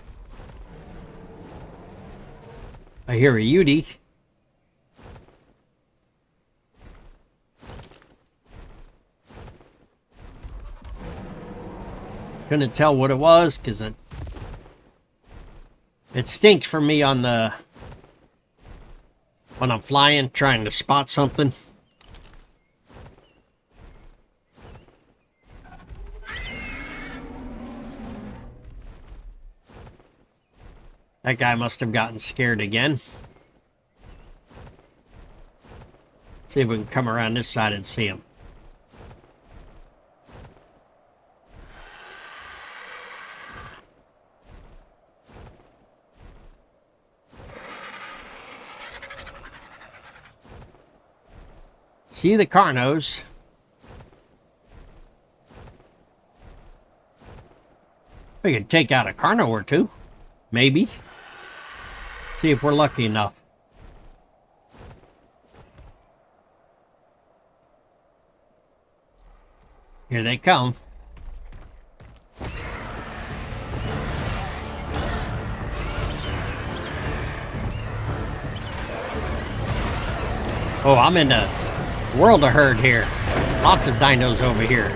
I hear a Yuty. Couldn't tell what it was because it stinks for me on the when I'm flying, trying to spot something. That guy must have gotten scared again. See if we can come around this side and see him. See the carnos. We could take out a carno or two. Maybe. See if we're lucky enough. Here they come. Oh, I'm in the world of herd here. Lots of dinos over here.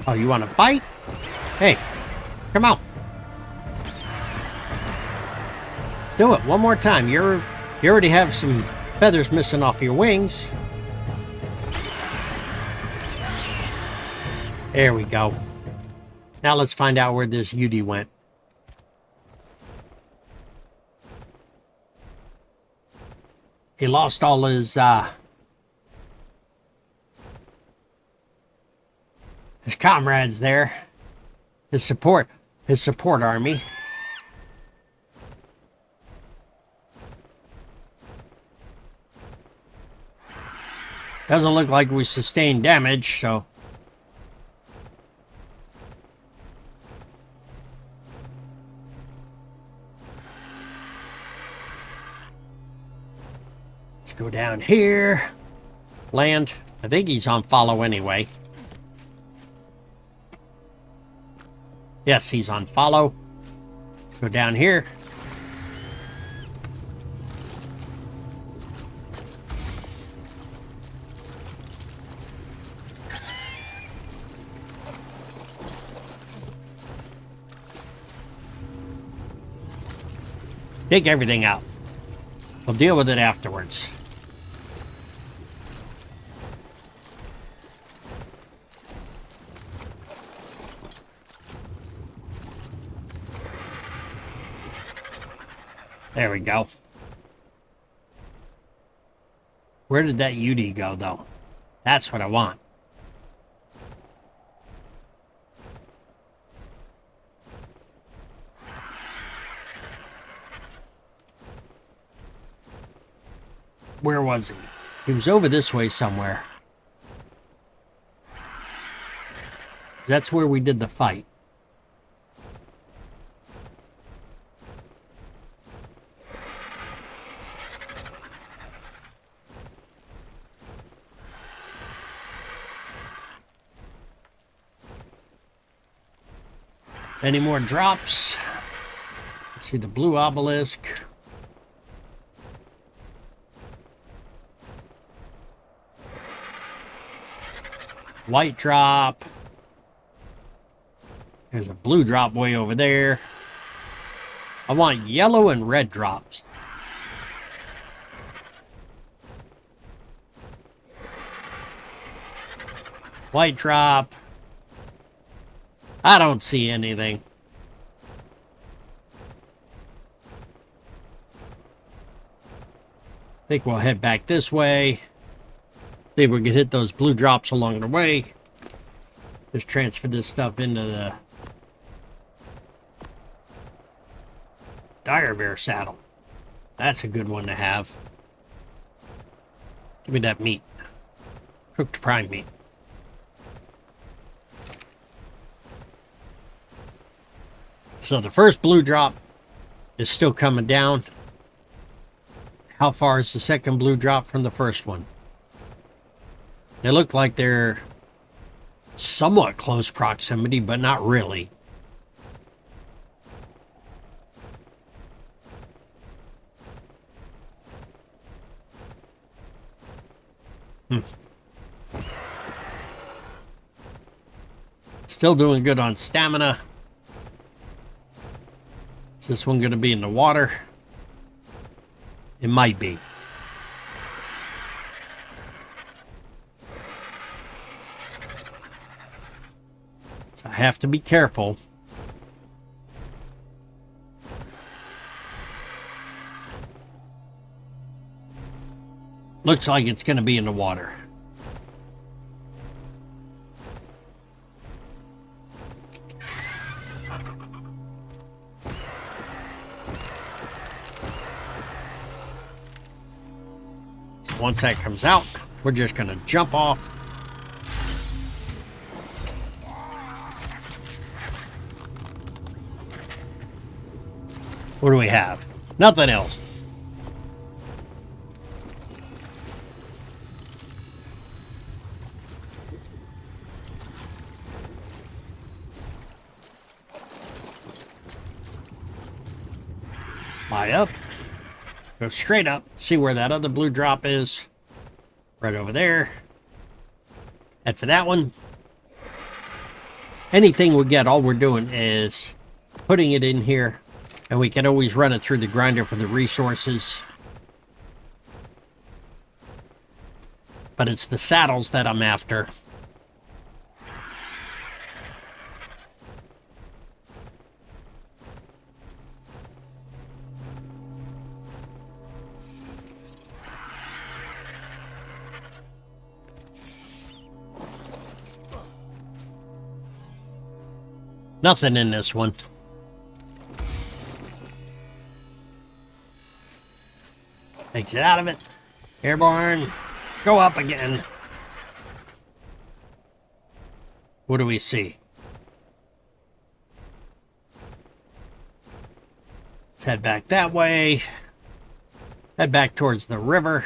Oh, you want to fight? Hey, come on. Do it one more time. You already have some feathers missing off your wings. There we go. Now let's find out where this Yuty went. He lost all his comrades there. His support army. Doesn't look like we sustained damage, so. Let's go down here. Land. I think he's on follow anyway. Yes, he's on follow. Go down here. Take everything out. We'll deal with it afterwards. There we go. Where did that Yuty go, though? That's what I want. Where was he? He was over this way somewhere. That's where we did the fight. Any more drops? Let's see the blue obelisk. White drop. There's a blue drop way over there. I want yellow and red drops. White drop. I don't see anything. I think we'll head back this way. See if we can hit those blue drops along the way. Just transfer this stuff into the Dire Bear saddle. That's a good one to have. Give me that meat. Cooked prime meat. So the first blue drop is still coming down. How far is the second blue drop from the first one? They look like they're somewhat close proximity, but not really. Still doing good on stamina. Is this one going to be in the water? It might be. So I have to be careful. Looks like it's going to be in the water. Once that comes out, we're just going to jump off. What do we have? Nothing else. Fly up. Go straight up, see where that other blue drop is. Right over there. Head for that one. Anything we get, all we're doing is putting it in here. And we can always run it through the grinder for the resources. But it's the saddles that I'm after. Nothing in this one. Takes it out of it. Airborne. Go up again. What do we see? Let's head back that way. Head back towards the river.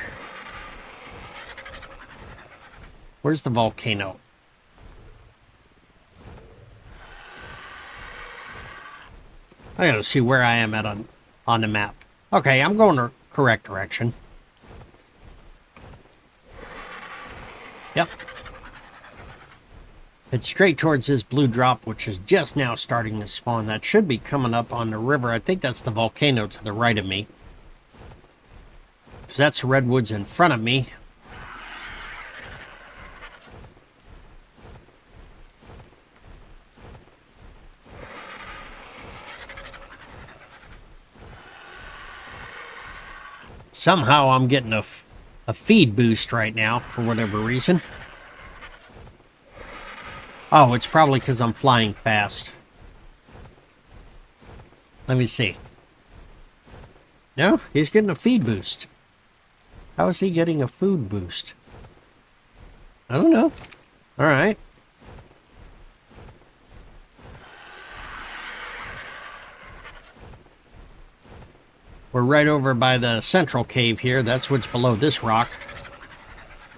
Where's the volcano? I gotta see where I am at on the map. Okay, I'm going the correct direction. Yep. It's straight towards this blue drop, which is just now starting to spawn. That should be coming up on the river. I think that's the volcano to the right of me. Because that's redwoods in front of me. Somehow I'm getting a feed boost right now for whatever reason. Oh, it's probably because I'm flying fast. Let me see. No, he's getting a feed boost. How is he getting a food boost? I don't know. All right. We're right over by the central cave here. That's what's below this rock.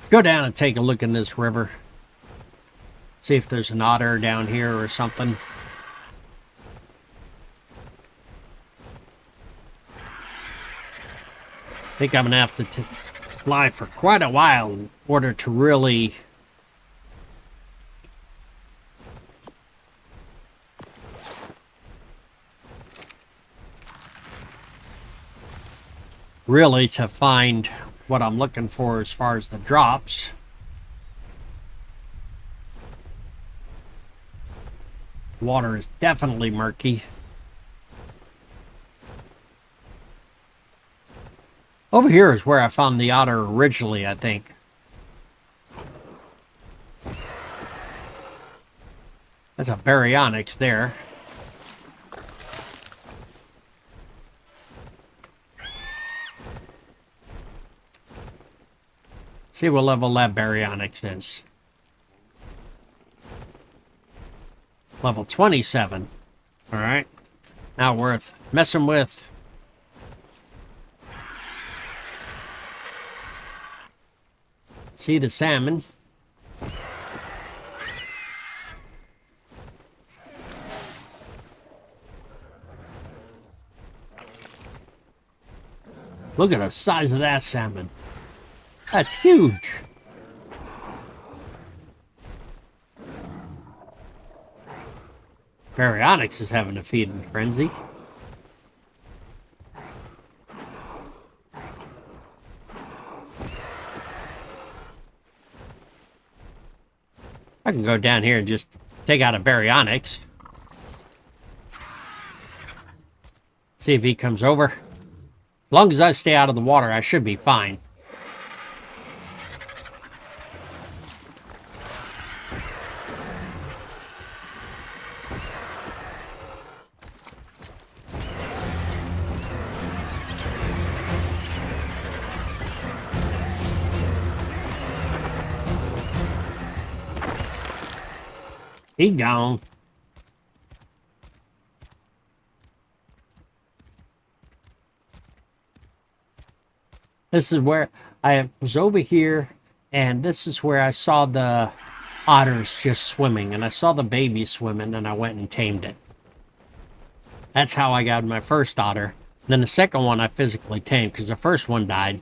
Go down and take a look in this river. See if there's an otter down here or something. I think I'm going to have to fly for quite a while in order to really to find what I'm looking for as far as the drops. Water is definitely murky. Over here is where I found the otter originally, I think. That's a Baryonyx there. See what level that Baryonyx is. Level 27. Alright. Not worth messing with. See the salmon. Look at the size of that salmon. That's huge. Baryonyx is having a feeding frenzy. I can go down here and just take out a Baryonyx. See if he comes over. As long as I stay out of the water, I should be fine. He gone. This is where I was over here, and this is where I saw the otters just swimming, and I saw the baby swimming, and I went and tamed it. That's how I got my first otter. Then the second one I physically tamed, because the first one died.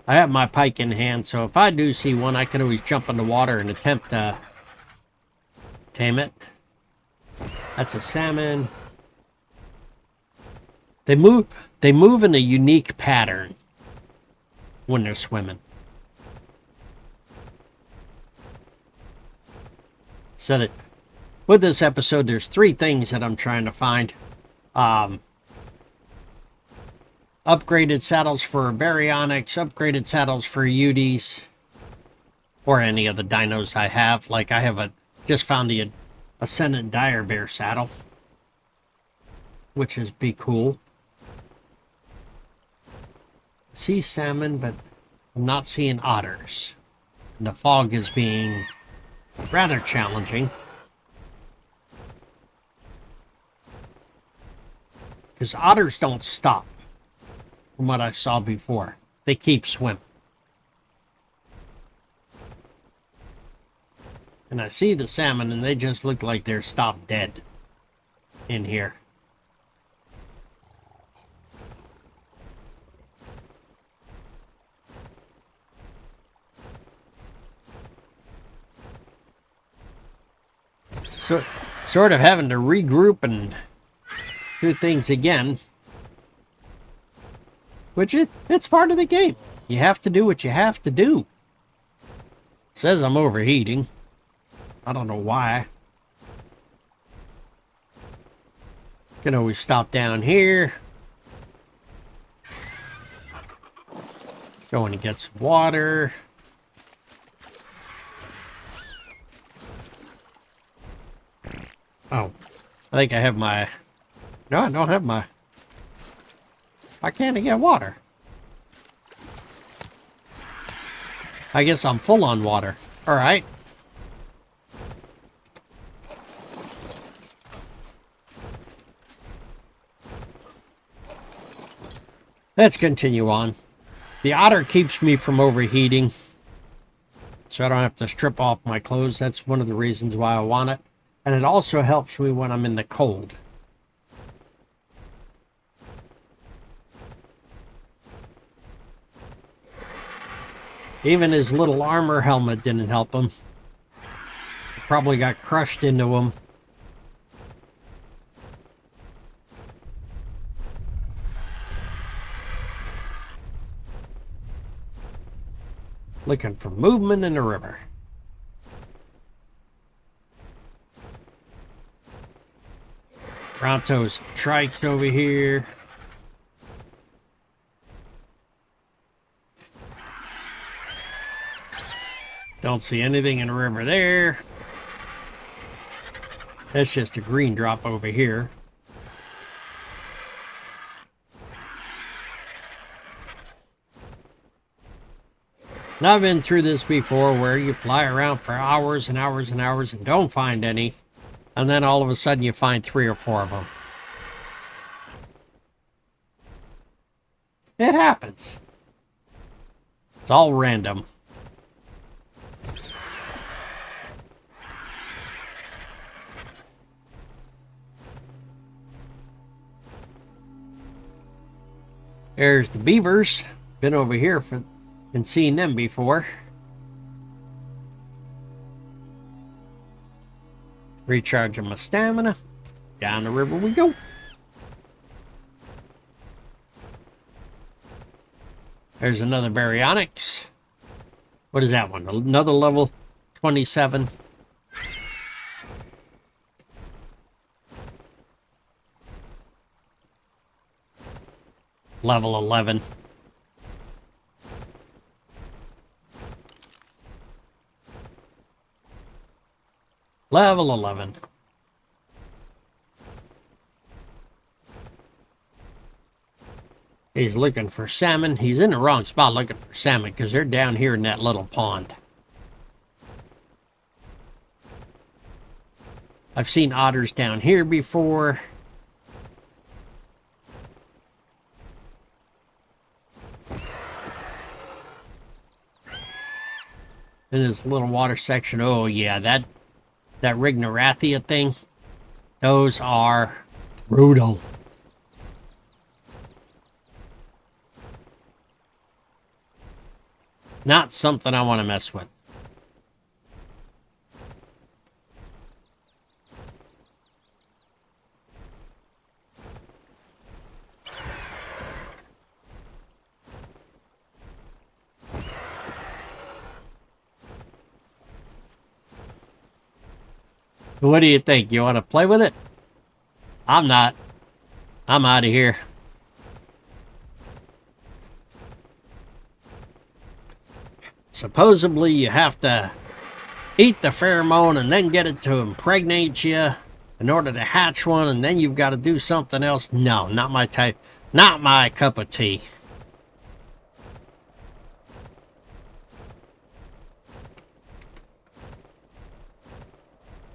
I have my pike in hand, so if I do see one, I can always jump in the water and attempt to tame it. That's a salmon. They move in a unique pattern when they're swimming. So that with this episode, there's 3 things that I'm trying to find. Upgraded saddles for Baryonyx, upgraded saddles for Yutys, or any of the dinos I have. Like I have just found the Ascendant Dire Bear saddle, which is be cool. I see salmon, but I'm not seeing otters. And the fog is being rather challenging. Because otters don't stop. From what I saw before. They keep swimming. And I see the salmon, and they just look like they're stopped dead in here. So, sort of having to regroup and do things again. Which it's part of the game. You have to do what you have to do. Says I'm overheating. I don't know why. Can always stop down here. Go and get some water. Oh, I think I have my... No, I don't have my... Why can't I get water? I guess I'm full on water. Alright. Let's continue on. The otter keeps me from overheating, so I don't have to strip off my clothes. That's one of the reasons why I want it. And it also helps me when I'm in the cold. Even his little armor helmet didn't help him. Probably got crushed into him. Looking for movement in the river. Brontos, trikes over here. Don't see anything in the river there. That's just a green drop over here. And I've been through this before where you fly around for hours and hours and hours and don't find any. And then all of a sudden you find 3 or 4 of them. It happens. It's all random. There's the beavers. Been over here and seen them before. Recharging my stamina. Down the river we go. There's another Baryonyx. What is that one? Another level 27. Level 11. Level 11. He's looking for salmon. He's in the wrong spot looking for salmon because they're down here in that little pond. I've seen otters down here before. In this little water section. Oh yeah, that Rignorathia thing. Those are brutal. Not something I want to mess with. What do you think? You want to play with it? I'm not. I'm out of here. Supposedly you have to eat the pheromone and then get it to impregnate you in order to hatch one, and then you've got to do something else. No, not my type. Not my cup of tea.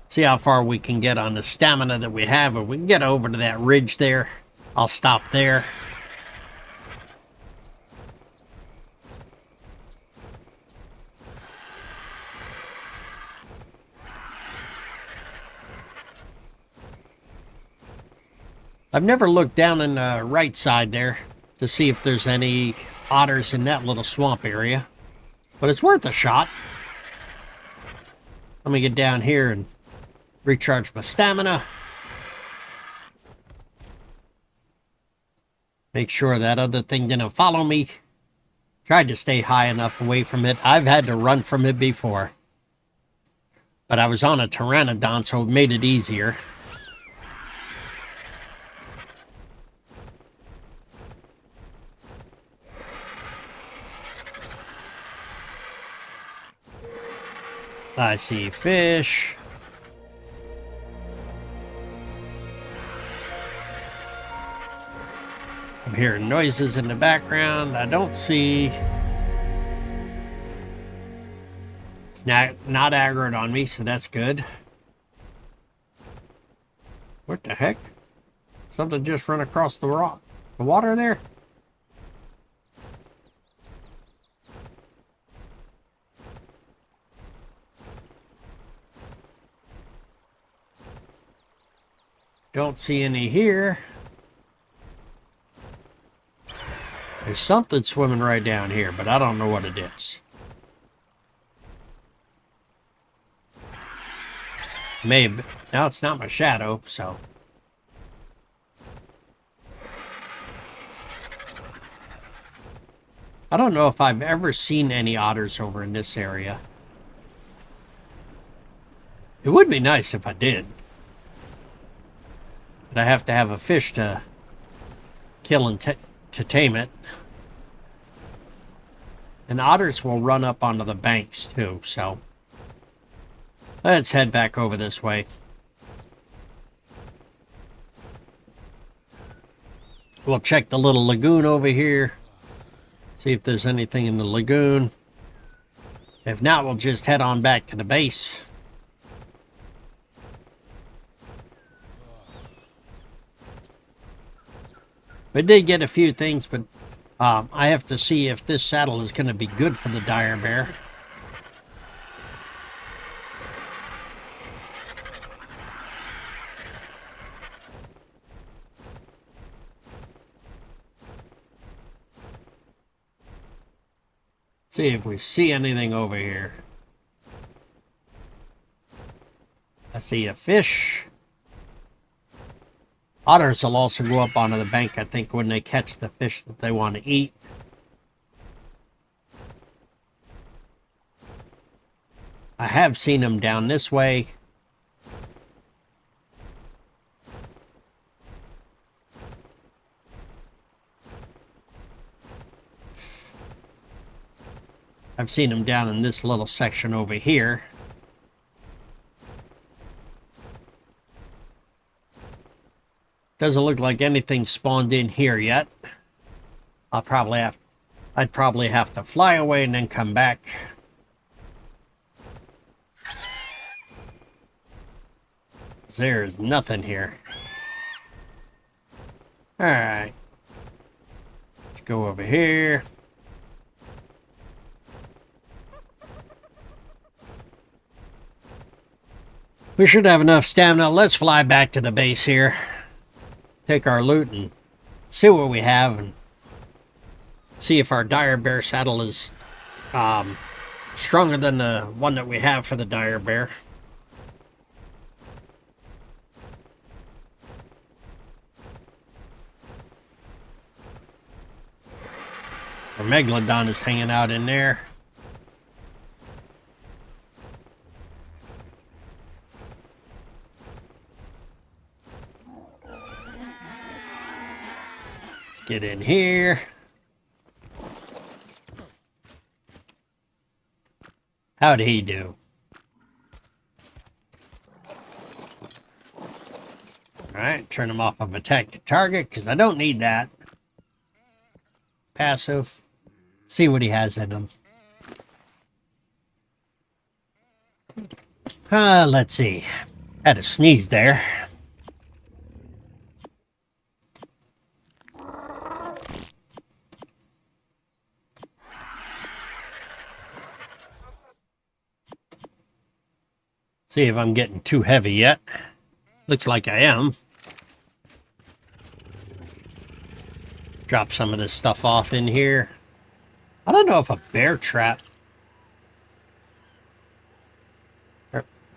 See how far we can get on the stamina that we have. If we can get over to that ridge there, I'll stop there. I've never looked down in the right side there to see if there's any otters in that little swamp area, but it's worth a shot. Let me get down here and recharge my stamina. Make sure that other thing didn't follow me. Tried to stay high enough away from it. I've had to run from it before, but I was on a pteranodon, so it made it easier. I see fish. I'm hearing noises in the background. I don't see... It's not aggroed on me, so that's good. What the heck? Something just run across the water there? Don't see any here. There's something swimming right down here, but I don't know what it is. Maybe. Now it's not my shadow, so. I don't know if I've ever seen any otters over in this area. It would be nice if I did. But I have to have a fish to kill and to tame it. And otters will run up onto the banks too, so let's head back over this way. We'll check the little lagoon over here, see if there's anything in the lagoon. If not, we'll just head on back to the base. We did get a few things, but I have to see if this saddle is going to be good for the dire bear. See if we see anything over here. I see a fish. Otters will also go up onto the bank, I think, when they catch the fish that they want to eat. I have seen them down this way. I've seen them down in this little section over here. Doesn't look like anything spawned in here yet. I'd probably have to fly away and then come back. There's nothing here. Alright. Let's go over here. We should have enough stamina. Let's fly back to the base here. Take our loot and see what we have, and see if our dire bear saddle is stronger than the one that we have for the dire bear. Our megalodon is hanging out in there. Get in here. How'd he do? Alright, turn him off of attack the target, because I don't need that. Passive. See what he has in him. Let's see. Had a sneeze there. See if I'm getting too heavy yet. Looks like I am. Drop some of this stuff off in here. I don't know if a bear trap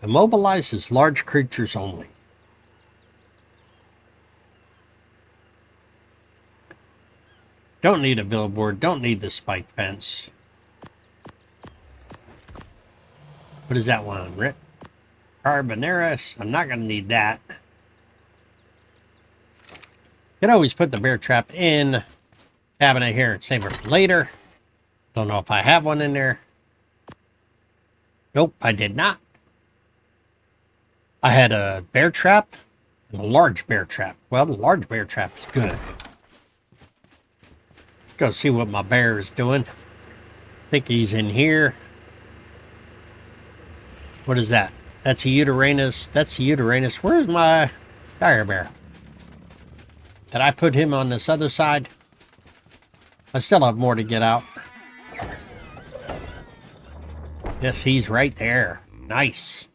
immobilizes large creatures only. Don't need a billboard. Don't need the spike fence. What is that one? Rip? Baryonyx. I'm not going to need that. You can always put the bear trap in cabinet here and save it for later. Don't know if I have one in there. Nope, I did not. I had a bear trap and a large bear trap. Well, the large bear trap is good. Go see what my bear is doing. I think he's in here. What is that? That's a Yutyrannus. That's a Yutyrannus. Where's my dire bear? Did I put him on this other side? I still have more to get out. Yes, he's right there. Nice.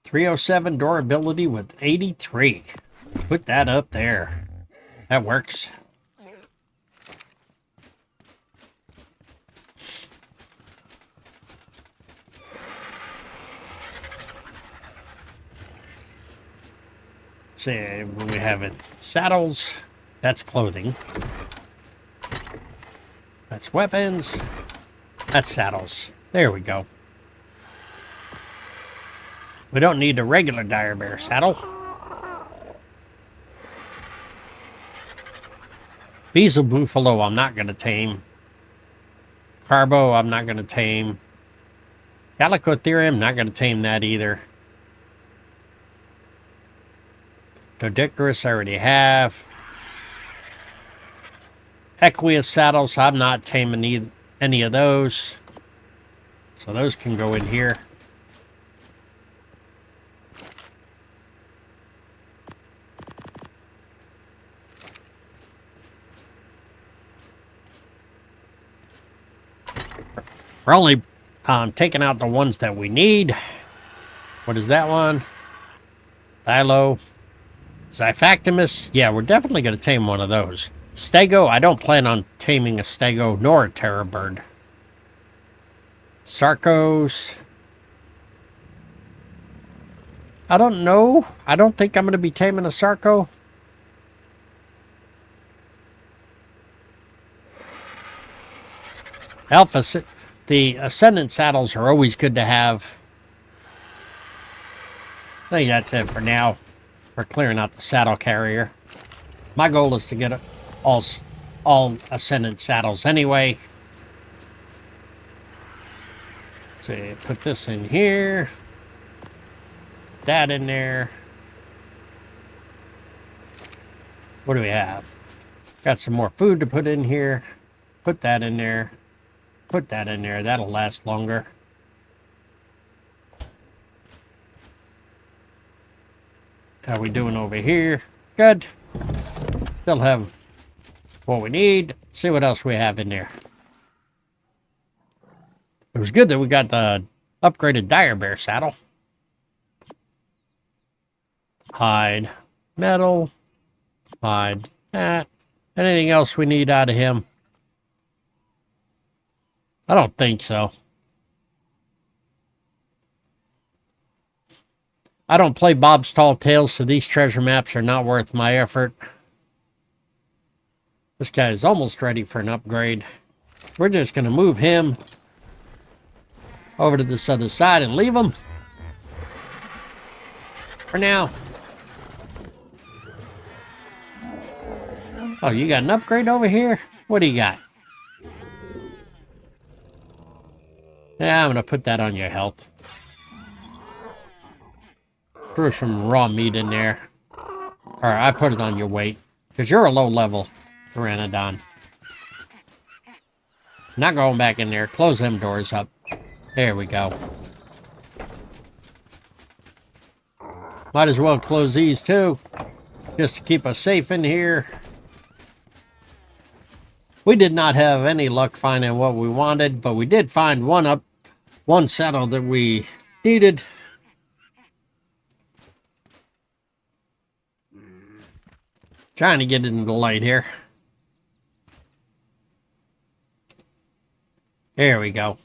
.307 durability with 83. Put that up there. That works. Let's see what we have it. Saddles. That's clothing. That's weapons. That's saddles. There we go. We don't need a regular dire bear saddle. Beazle buffalo I'm not going to tame. Carbo I'm not going to tame. Calicotherium not going to tame that either. Dodicarus I already have. Equius saddles I'm not taming any of those. So those can go in here. We're only taking out the ones that we need. What is that one? Thylo. Xiphactimus. Yeah, we're definitely going to tame one of those. Stego. I don't plan on taming a Stego nor a terror bird. Sarcos. I don't know. I don't think I'm going to be taming a Sarco. Alpha. The Ascendant saddles are always good to have. I think that's it for now. We're clearing out the saddle carrier. My goal is to get all Ascendant saddles anyway. So put this in here. That in there. What do we have? Got some more food to put in here. Put that in there. Put that in there. That'll last longer. How we doing over here? Good. Still have what we need. Let's see what else we have in there. It was good that we got the upgraded Dire Bear saddle. Hide. Metal. Hide. That. Anything else we need out of him? I don't think so. I don't play Bob's Tall Tales, so these treasure maps are not worth my effort. This guy is almost ready for an upgrade. We're just going to move him over to this other side and leave him for now. Oh, you got an upgrade over here? What do you got? Yeah, I'm going to put that on your health. Throw some raw meat in there. Or I put it on your weight. Because you're a low level Pteranodon. Not going back in there. Close them doors up. There we go. Might as well close these too. Just to keep us safe in here. We did not have any luck finding what we wanted, but we did find one saddle that we needed. Trying to get into the light here. There we go.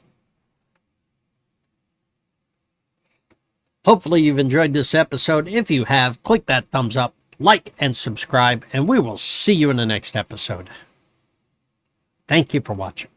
Hopefully you've enjoyed this episode. If you have, click that thumbs up, like, and subscribe, and we will see you in the next episode. Thank you for watching.